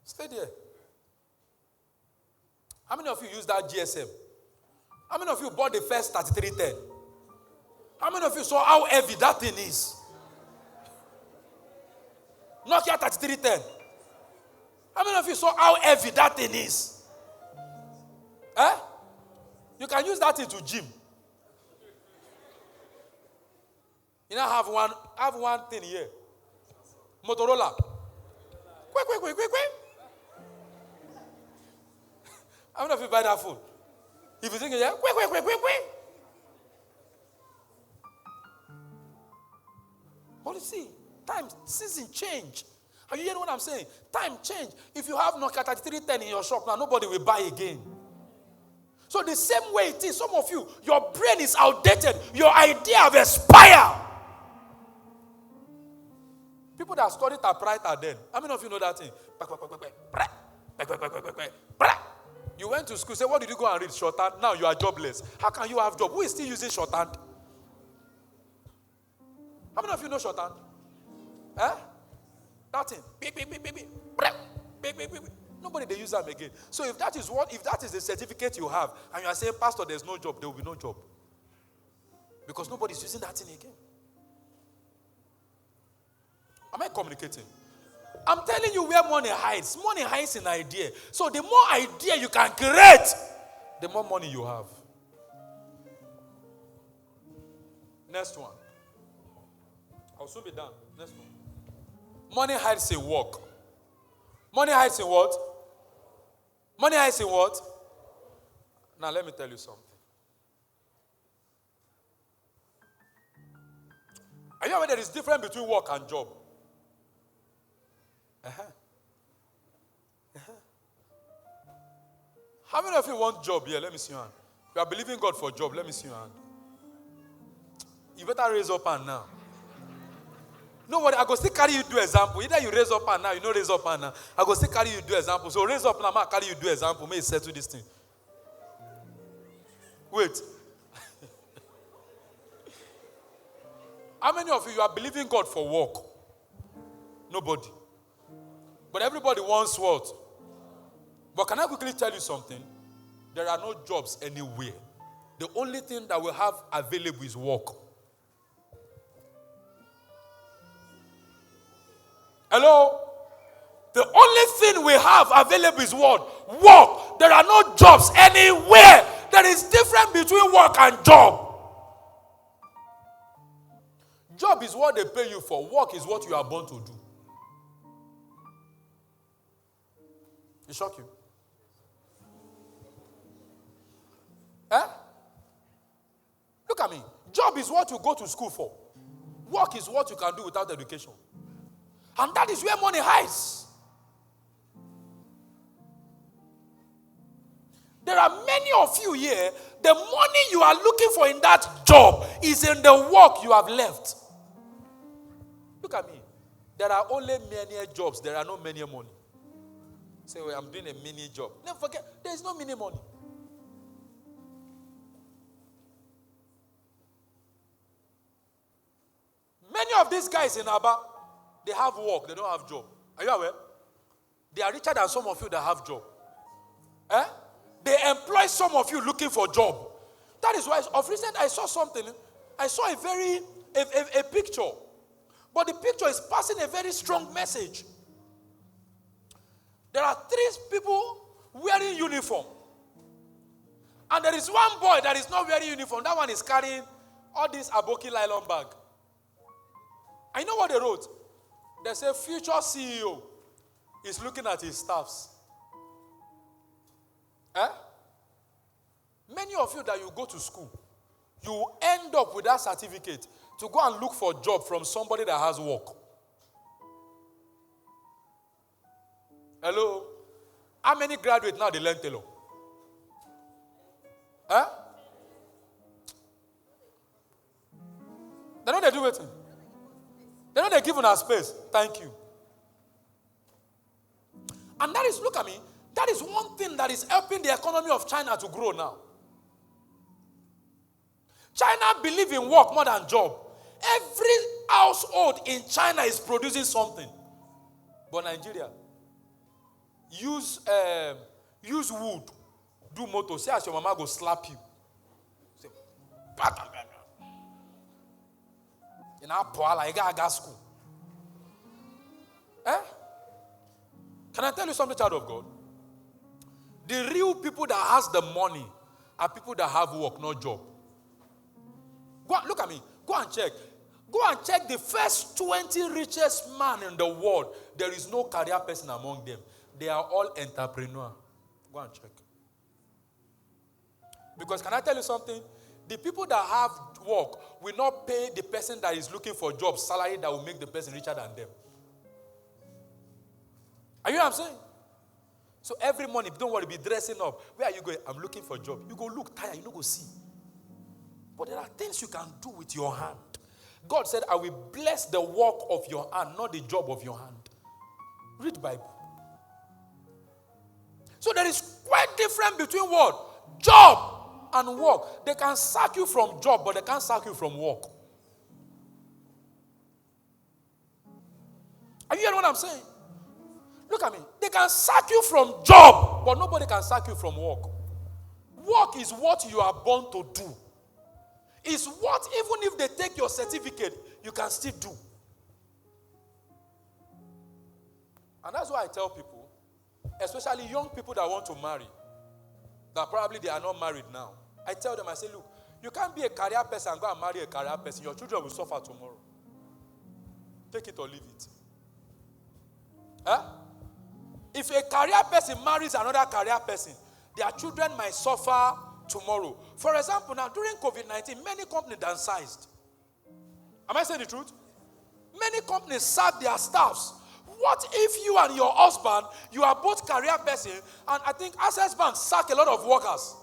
Stay there. How many of you use that GSM? How many of you bought the first 3310? How many of you saw how heavy that thing is? Nokia 3310. How many of you saw how heavy that thing is? Eh? You can use that thing to gym. You now have one thing here. Motorola. Quick. How many of you buy that phone? If you think, yeah, quick. But you see, time, season change. Are you hearing what I'm saying? Time change. If you have Nokia 3310 in your shop now, nobody will buy again. So the same way it is, some of you, your brain is outdated. Your idea have expired. People that study typewriter then, how many of you know that thing? You went to school, say, what did you go and read? Shorthand. Now you are jobless. How can you have job? Who is still using shorthand? How many of you know shorthand? Eh? That thing. Nobody they use them again. So if that is the certificate you have, and you are saying, Pastor, there's no job, there will be no job. Because nobody is using that thing again. Am I communicating? I'm telling you where money hides. Money hides in idea. So the more idea you can create, the more money you have. Next one. I'll soon be done. Next one. Money hides in work. Money hides in what? Money hides in what? Now let me tell you something. Are you aware there is difference between work and job? How many of you want job here? Let me see your hand. You are believing God for job. Let me see your hand. You better raise up hand now. No worry, I go still carry you do example. Either you raise up hand now, you know raise up hand now. I go still carry you do example. So raise up now, I carry you do example. May settle this thing. Wait. How many of you are believing God for work? Nobody. But everybody wants what? But can I quickly tell you something? There are no jobs anywhere. The only thing that we have available is work. Hello? The only thing we have available is what? Work. There are no jobs anywhere. There is difference between work and job. Job is what they pay you for. Work is what you are born to do. It shock you? Look at me. Job is what you go to school for. Work is what you can do without education. And that is where money hides. There are many of you here, the money you are looking for in that job is in the work you have left. Look at me. There are only many jobs. There are no many money. Say, well, I'm doing a mini job. Never forget, there is no mini money. Many of these guys in Aba, they have work, they don't have job. Are you aware? They are richer than some of you that have job. They employ some of you looking for job. That is why, of recent, I saw something. I saw a picture. But the picture is passing a very strong message. There are 3 people wearing uniform. And there is one boy that is not wearing uniform. That one is carrying all this Aboki nylon bag. I know what they wrote. They say future CEO is looking at his staffs. Many of you that you go to school, you end up with that certificate to go and look for a job from somebody that has work. Hello? How many graduates now they learn tailor? They know they do it. They know they give us space. Thank you. And that is, look at me, that is one thing that is helping the economy of China to grow now. China believes in work more than job. Every household in China is producing something. But Nigeria, use wood, do motor. Say as your mama go slap you. Say, in our poala, you got school. Can I tell you something, child of God? The real people that has the money are people that have work, not job. Go, look at me. Go and check. Go and check the first 20 richest men in the world. There is no career person among them. They are all entrepreneurs. Go and check. Because can I tell you something? The people that have work will not pay the person that is looking for a job salary that will make the person richer than them. Are you know what I'm saying? So every morning, don't worry, be dressing up. Where are you going? I'm looking for a job. You go look tired, you don't go see. But there are things you can do with your hand. God said, I will bless the work of your hand, not the job of your hand. Read the Bible. So there is quite difference between what? Job and work. They can sack you from job, but they can't sack you from work. Are you hearing what I'm saying? Look at me. They can sack you from job, but nobody can sack you from work. Work is what you are born to do. It's what, even if they take your certificate, you can still do. And that's why I tell people, especially young people that want to marry, that probably they are not married now. I tell them, I say, look, you can't be a career person and go and marry a career person. Your children will suffer tomorrow. Take it or leave it. If a career person marries another career person, their children might suffer tomorrow. For example, now during COVID-19, many companies downsized. Am I saying the truth? Many companies sacked their staffs. What if you and your husband, you are both career person, and I think Access Bank sacked a lot of workers.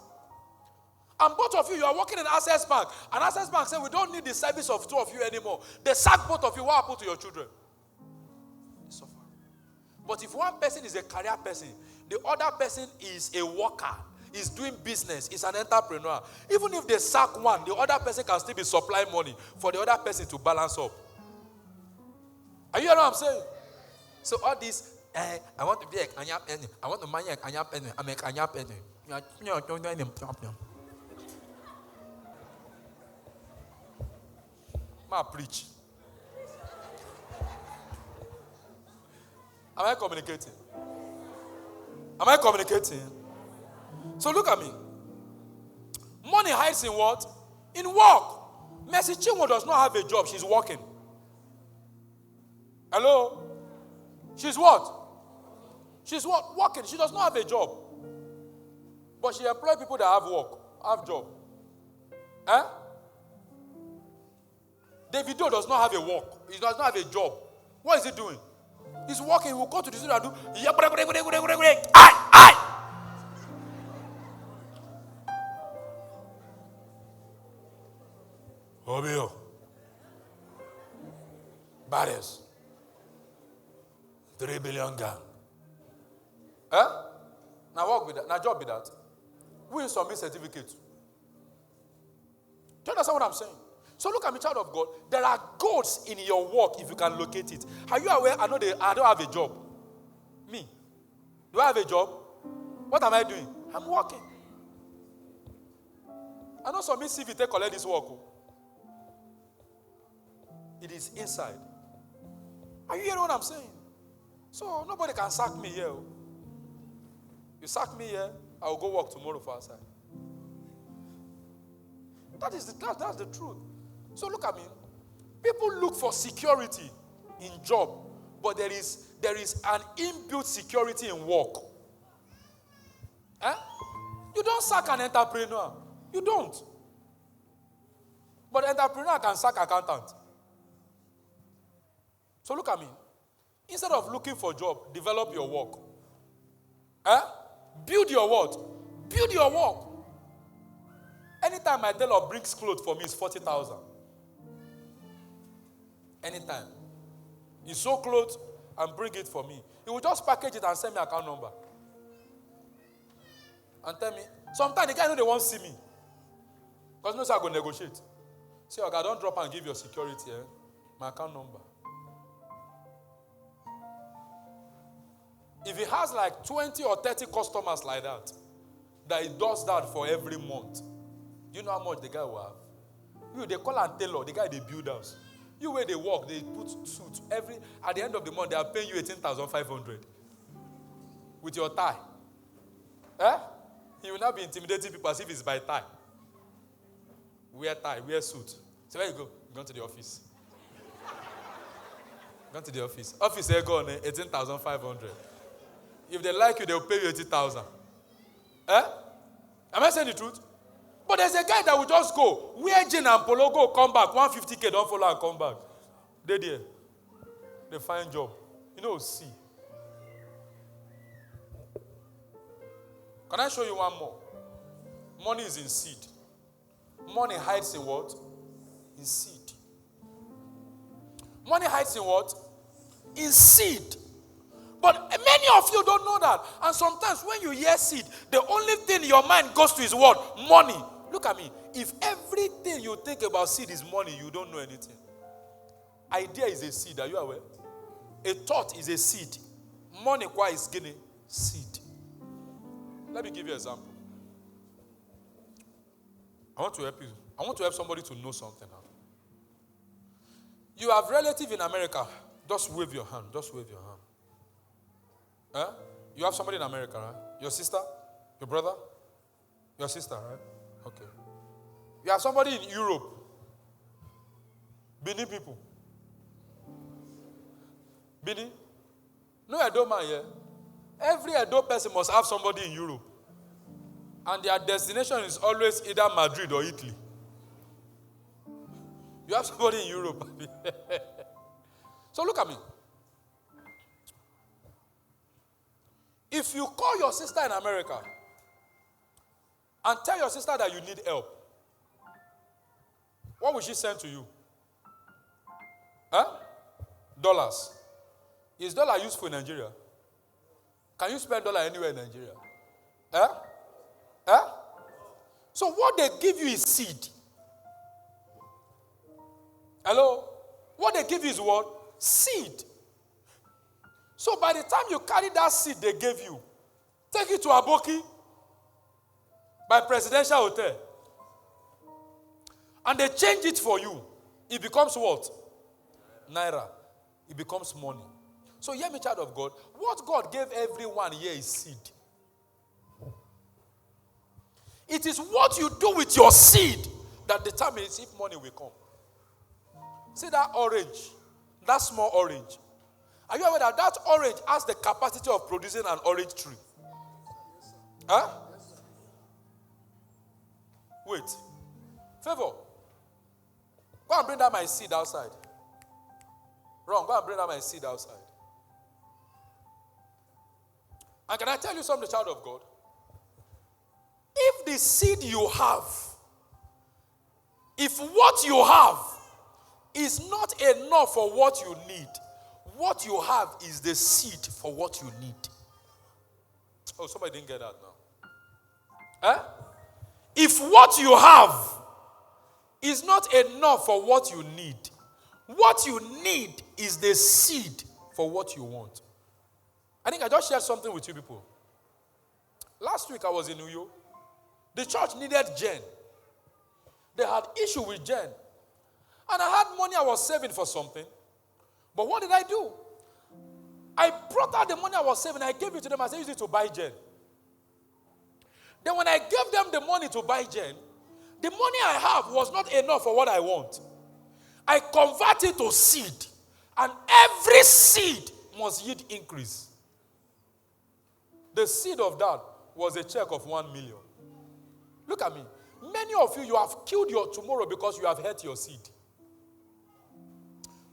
And both of you are working in Access Bank, and Access Bank said, we don't need the service of 2 of you anymore. They sacked both of you. What happened to your children? They suffer. But if one person is a career person, the other person is a worker, is doing business, is an entrepreneur. Even if they sack one, the other person can still be supplying money for the other person to balance up. Are you hearing what I'm saying? So all this I want to be a kanya penny. I want to marry a kanya penny. I'm a kanya penny. Ma preach. Am I communicating? Am I communicating? So look at me. Money hides in what? In work. 𝗦𝗫𝗰𝗶 does not have a job. She's working. Hello? She's what? She's what? Working. She does not have a job. But she employs people that have work, have job. Eh? Davido does not have a work. He does not have a job. What is he doing? He's working. He will go to the studio and do. Aye. Obio. Barriers. 3 billion gang. Huh? Now work with that. Now job with that. We will submit certificate. Do you understand what I'm saying? So look at me, child of God. There are goals in your work if you can locate it. Are you aware? I don't have a job. Me. Do I have a job? What am I doing? I'm working. I know some CV take collect this work. It is inside. Are you hearing what I'm saying? So nobody can sack me here. You sack me here, I will go work tomorrow for outside. That's the truth. So look at me. People look for security in job, but there is an inbuilt security in work. Eh? You don't sack an entrepreneur. You don't. But an entrepreneur can sack accountant. So look at me. Instead of looking for a job, develop your work. Eh? Build your what? Build your work. Anytime my tailor brings clothes for me, it's 40,000. Anytime. He sew clothes and bring it for me. He will just package it and send me account number. And tell me. Sometimes the guy know they won't see me. Because no, sir, I go negotiate. See, okay, don't drop and give your security, my account number. If he has like 20 or 30 customers like that he does that for every month, do you know how much the guy will have? You, they call and tailor, the guy they build house. You where they work, they put suits. At the end of the month, they are paying you 18,500 with your tie. Eh? He will not be intimidating people as if it's by tie. Wear tie, wear suit. So where you go? You're going to the office. Going to the office. Office, they go on 18,500. If they like you, they'll pay you 80,000. Eh? Am I saying the truth? But there's a guy that will just go, wear jean and polo, go, come back, 150K, don't follow and come back. They there. They find job. You know, see. Can I show you one more? Money is in seed. Money hides in what? In seed. Money hides in what? In seed. But many of you don't know that. And sometimes when you hear seed, the only thing your mind goes to is what? Money. Look at me. If everything you think about seed is money, you don't know anything. Idea is a seed. Are you aware? A thought is a seed. Money is getting seed. Let me give you an example. I want to help you. I want to help somebody to know something now. You have relative in America. Just wave your hand. Just wave your hand. Eh? You have somebody in America, right? Your sister? Your brother? Your sister, right? Okay. You have somebody in Europe. Benin people. Benin? No Edo man here. Every Edo person must have somebody in Europe. And their destination is always either Madrid or Italy. You have somebody in Europe. So look at me. If you call your sister in America and tell your sister that you need help, what will she send to you? Huh? Dollars. Is dollar useful in Nigeria? Can you spend dollar anywhere in Nigeria? Huh? Huh? So what they give you is seed. Hello? What they give you is what? Seed. So by the time you carry that seed they gave you, take it to Aboki by Presidential Hotel, and they change it for you, it becomes what? Naira. It becomes money. So hear me, child of God. What God gave everyone here is seed. It is what you do with your seed that determines if money will come. See that orange, that small orange. Are you aware that that orange has the capacity of producing an orange tree? Huh? Wait. Favor. Go and bring down my seed outside. Wrong. Go and bring down my seed outside. And can I tell you something, child of God? If the seed you have, if what you have is not enough for what you need, what you have is the seed for what you need. Oh, somebody didn't get that now. Eh? If what you have is not enough for what you need is the seed for what you want. I think I just shared something with you people. Last week I was in New York. The church needed gen. They had issue with gen. And I had money I was saving for something. But what did I do? I brought out the money I was saving. I gave it to them. I said, use it to buy gen. Then when I gave them the money to buy gen, the money I have was not enough for what I want. I converted to seed. And every seed must yield increase. The seed of that was a check of 1 million. Look at me. Many of you have killed your tomorrow because you have hurt your seed.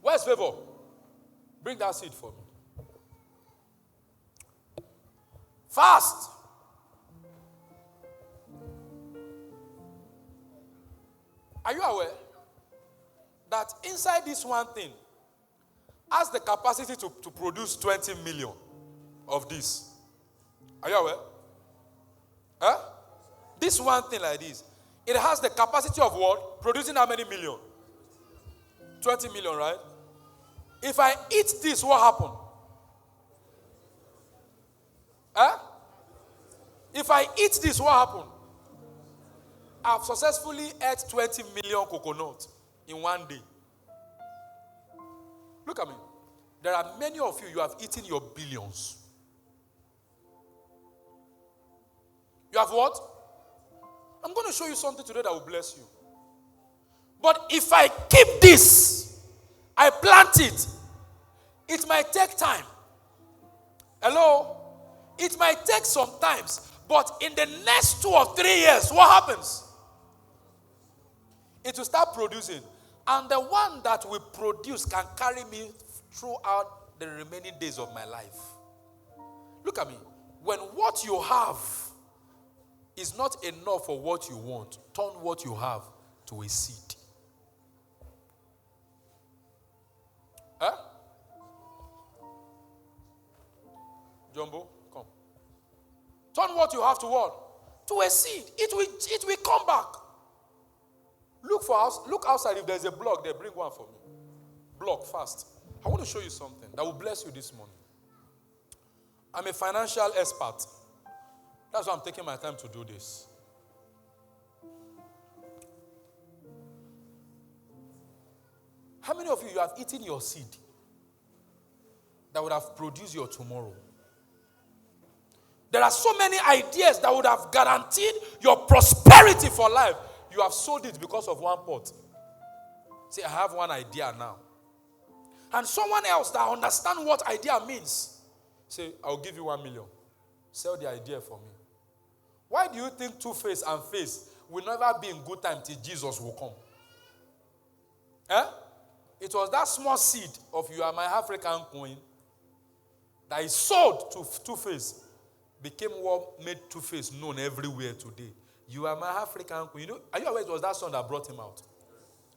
Where's Favor? Bring that seed for me. Fast. Are you aware that inside this one thing has the capacity to produce 20 million of this? Are you aware? Huh? This one thing like this, it has the capacity of what? Producing how many million? 20 million, right? If I eat this, what happen? Huh? If I eat this, what happen? I've successfully ate 20 million coconuts in one day. Look at me. There are many of you, you have eaten your billions. You have what? I'm going to show you something today that will bless you. But if I keep this, I plant it, it might take time. Hello? It might take some time. But in the next 2 or 3 years, what happens? It will start producing. And the one that will produce can carry me throughout the remaining days of my life. Look at me. When what you have is not enough for what you want, turn what you have to a seed. Huh? Jumbo, come. Turn what you have to what? To a seed. It will come back. Look outside. If there's a block there, bring one for me. Block fast. I want to show you something that will bless you this morning. I'm a financial expert. That's why I'm taking my time to do this. How many of you have eaten your seed that would have produced your tomorrow? There are so many ideas that would have guaranteed your prosperity for life. You have sold it because of one pot. Say, I have one idea now. And someone else that understands what idea means, say, I'll give you 1 million. Sell the idea for me. Why do you think Two-Face and Face will never be in good time till Jesus will come? Eh? It was that small seed of you are my African queen that is sold to Two-Face, became what made Two-Face known everywhere today. You are my African queen. You know, are you aware it was that song that brought him out?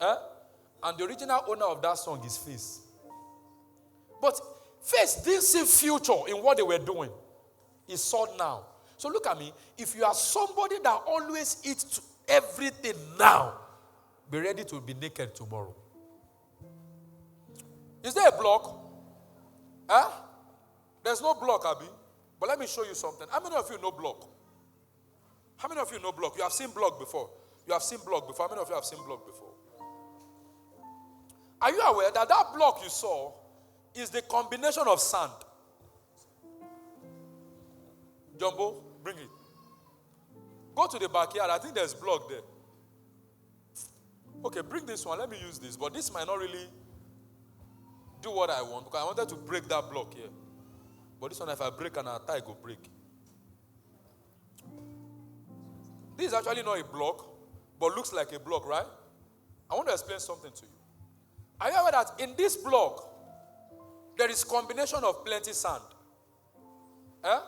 Eh? And the original owner of that song is Face. But Face didn't see future in what they were doing. It's sold now. So look at me. If you are somebody that always eats everything now, be ready to be naked tomorrow. Is there a block? Huh? There's no block, Abi. But let me show you something. How many of you know block? How many of you know block? You have seen block before. You have seen block before. How many of you have seen block before? Are you aware that that block you saw is the combination of sand? Jumbo, bring it. Go to the backyard. I think there's block there. Okay, bring this one. Let me use this. But this might not really do what I want, because I wanted to break that block here. But this one, if I break and I tie, it will break. This is actually not a block, but looks like a block, right? I want to explain something to you. Are you aware that in this block, there is combination of plenty sand? Eh?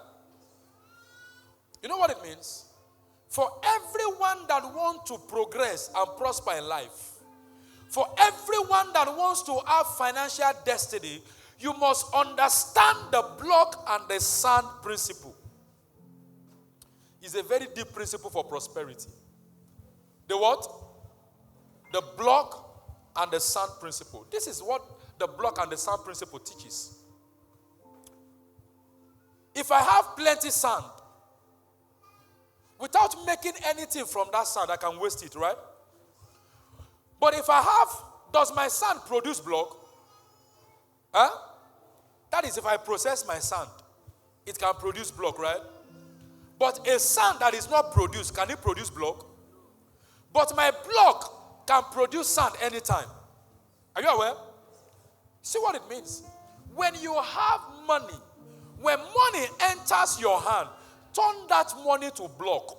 You know what it means? For everyone that wants to progress and prosper in life, for everyone that wants to have financial destiny, you must understand the block and the sand principle. It's a very deep principle for prosperity. The what? The block and the sand principle. This is what the block and the sand principle teaches. If I have plenty sand, without making anything from that sand, I can waste it, right? But if I have, does my sand produce block? Huh? That is, if I process my sand, it can produce block, right? But a sand that is not produced, can it produce block? But my block can produce sand anytime. Are you aware? See what it means? When you have money, when money enters your hand, turn that money to block.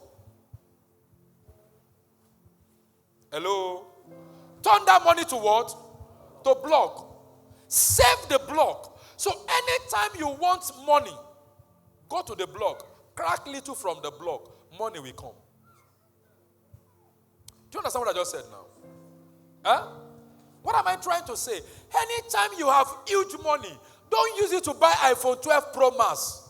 Hello? Turn that money to what? To block. Save the block. So anytime you want money, go to the block. Crack little from the block. Money will come. Do you understand what I just said now? Huh? What am I trying to say? Anytime you have huge money, don't use it to buy iPhone 12 Pro Max.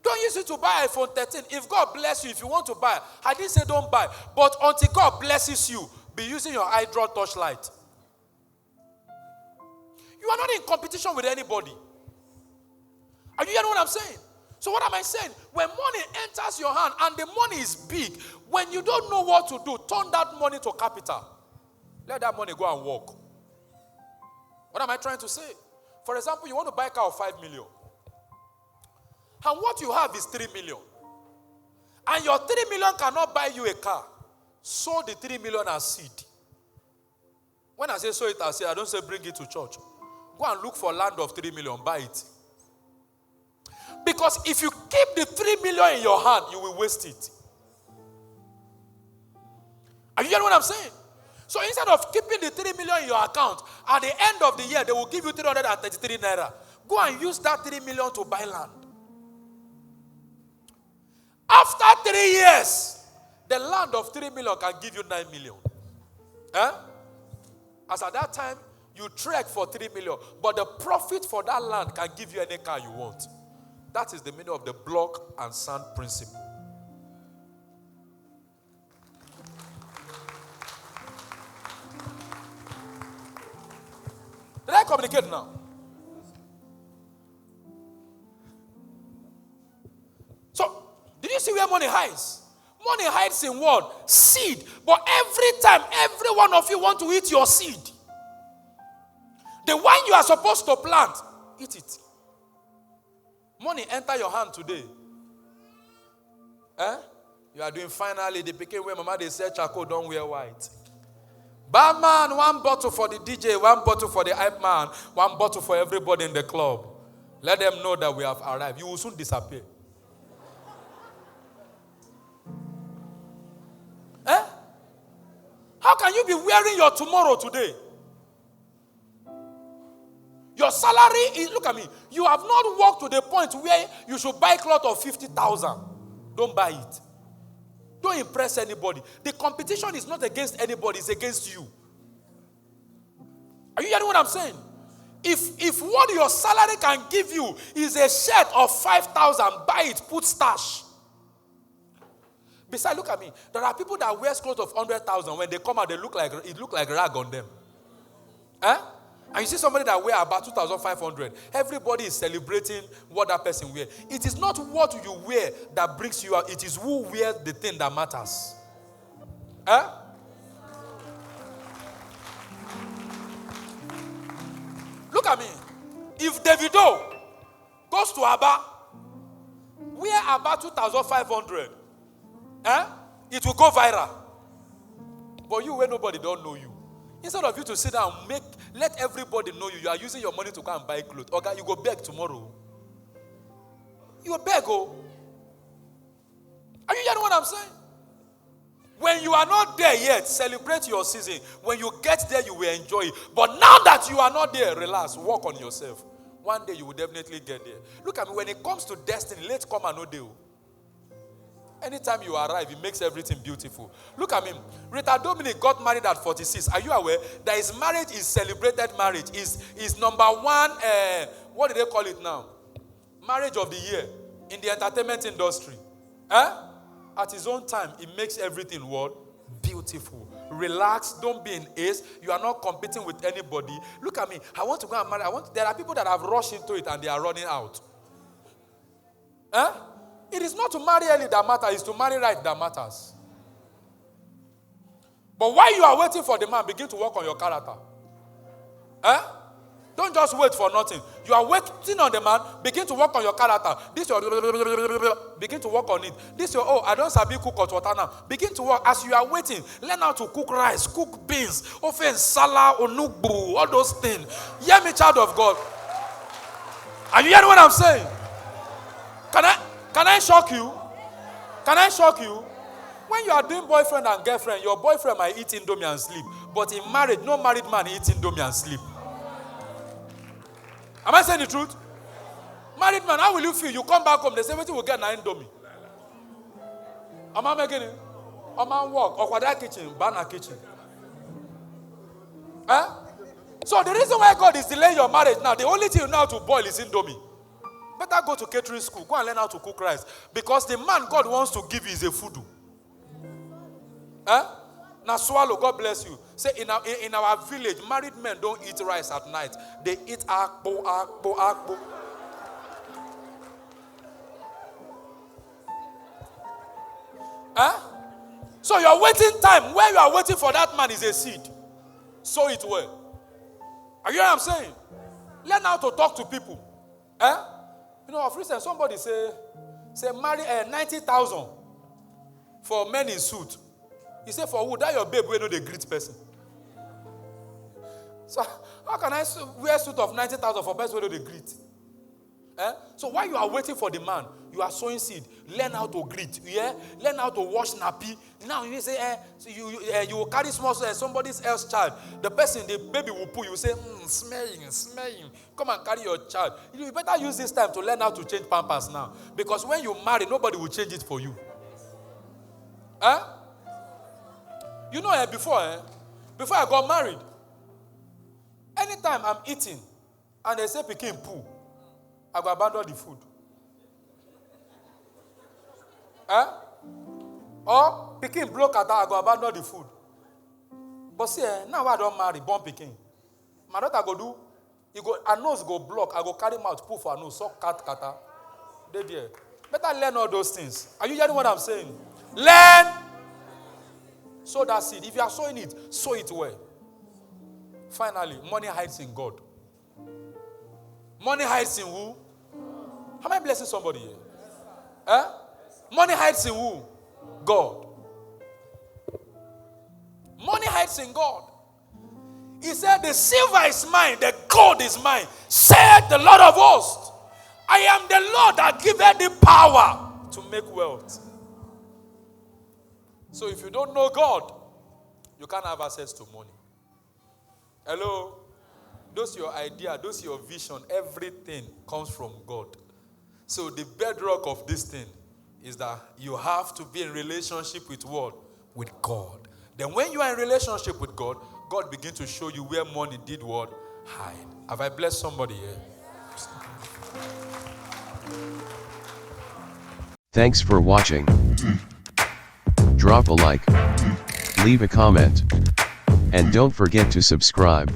Don't use it to buy iPhone 13. If God bless you, if you want to buy, I didn't say don't buy. But until God blesses you, be using your iDraw torchlight. You are not in competition with anybody. Are you hearing what I'm saying? So what am I saying? When money enters your hand and the money is big, when you don't know what to do, turn that money to capital. Let that money go and work. What am I trying to say? For example, you want to buy a car of 5 million. And what you have is 3 million. And your 3 million cannot buy you a car. Sow the 3 million as seed. When I say sow it as seed, I don't say bring it to church. Go and look for land of 3 million, buy it. Because if you keep the 3 million in your hand, you will waste it. Are you hearing what I'm saying? So instead of keeping the 3 million in your account, at the end of the year, they will give you 333 naira. Go and use that 3 million to buy land. After 3 years, the land of 3 million can give you 9 million. Eh? As at that time, you trek for 3 million, but the profit for that land can give you any car you want. That is the meaning of the block and sand principle. Did I communicate now? So, did you see where money hides? Money hides in what? Seed. But every time, every one of you want to eat your seed. The one you are supposed to plant, eat it. Money enter your hand today. Eh? You are doing finally. They became where mama they said charcoal don't wear white. Barman, 1 bottle for the DJ, 1 bottle for the hype man, 1 bottle for everybody in the club. Let them know that we have arrived. You will soon disappear. Eh? How can you be wearing your tomorrow today? Your salary is, look at me, you have not walked to the point where you should buy cloth of 50,000. Don't buy it. Don't impress anybody. The competition is not against anybody, it's against you. Are you hearing what I'm saying? If what your salary can give you is a shirt of 5,000, buy it, put stash. Besides, look at me. There are people that wear clothes of 100,000. When they come out, it look like rag on them. Eh? And you see somebody that wear about 2,500, everybody is celebrating what that person wear. It is not what you wear that brings you out. It is who wears the thing that matters. Huh? Look at me. If Davido goes to Aba, wear about 2,500, it will go viral. But you, where nobody don't know you. Instead of you to sit down and let everybody know you, you are using your money to go and buy clothes. Okay, you go beg tomorrow. You will beg, oh. Are you hearing what I'm saying? When you are not there yet, celebrate your season. When you get there, you will enjoy it. But now that you are not there, relax, work on yourself. One day you will definitely get there. Look at me, when it comes to destiny, let's come and no deal. Anytime you arrive, it makes everything beautiful. Look at me. Rita Dominic got married at 46. Are you aware that his marriage is celebrated marriage? Is number one, what do they call it now? Marriage of the year in the entertainment industry. At his own time, it makes everything what? Beautiful. Relax. Don't be in haste. You are not competing with anybody. Look at me. I want to go and marry. There are people that have rushed into it and they are running out. It is not to marry early that matters. It's to marry right that matters. But while you are waiting for the man, begin to work on your character. Don't just wait for nothing. You are waiting on the man, begin to work on your character. This your begin to work on it. This your I don't sabi cook hot water now. Begin to work as you are waiting. Learn how to cook rice, cook beans, ofe nsala, onugbu, all those things. Hear me, child of God. Are you hearing what I'm saying? Can I shock you? Can I shock you? When you are doing boyfriend and girlfriend, your boyfriend might eat indomie and sleep. But in marriage, no married man eats indomie and sleep. Am I saying the truth? Married man, how will you feel? You come back home, they say, what you will get na indomie. Am I making it? Am I work? Or that kitchen, banana kitchen. So the reason why God is delaying your marriage now, the only thing you know how to boil is indomie. Better go to catering school. Go and learn how to cook rice. Because the man God wants to give you is a food. Now swallow, God bless you. Say in our village, married men don't eat rice at night. They eat akpo, akpo, akpo. So your waiting time, where you are waiting for that man is a seed. Sow it well. Are you hearing what I'm saying? Learn how to talk to people. You know, for instance, somebody say marry 90,000 for men in suit. He said, for who? That your babe, we know the great person. So how can I wear a suit of 90,000 for person we know the greet? So while you are waiting for the man, you are sowing seed. Learn how to greet. Yeah? Learn how to wash nappy. Now you say, so you will carry small somebody else's child. The person, the baby will pull. You say, smelling. Come and carry your child. You better use this time to learn how to change pampers now. Because when you marry, nobody will change it for you. You know, before I got married, anytime I'm eating and they say pikin poo, I go abandon the food. Or pikin block at that, I go abandon the food. But see, now I don't marry, born pikin. My daughter go do, her nose go block, I go carry mouth, poo for her nose, suck kata. They there. Better learn all those things. Are you hearing what I'm saying? Learn. Sow that seed. If you are sowing it, sow it well. Finally, money hides in God. Money hides in who? Am I blessing somebody here? Money hides in who? God. Money hides in God. He said, the silver is mine, the gold is mine, said the Lord of hosts. I am the Lord that giveth the power to make wealth. So if you don't know God, you can't have access to money. Hello? Those your idea, those your vision, everything comes from God. So the bedrock of this thing is that you have to be in relationship with what? With God. Then when you are in relationship with God, God begins to show you where money did what? Hide. Have I blessed somebody here? Thanks for watching. Drop a like, leave a comment, and don't forget to subscribe.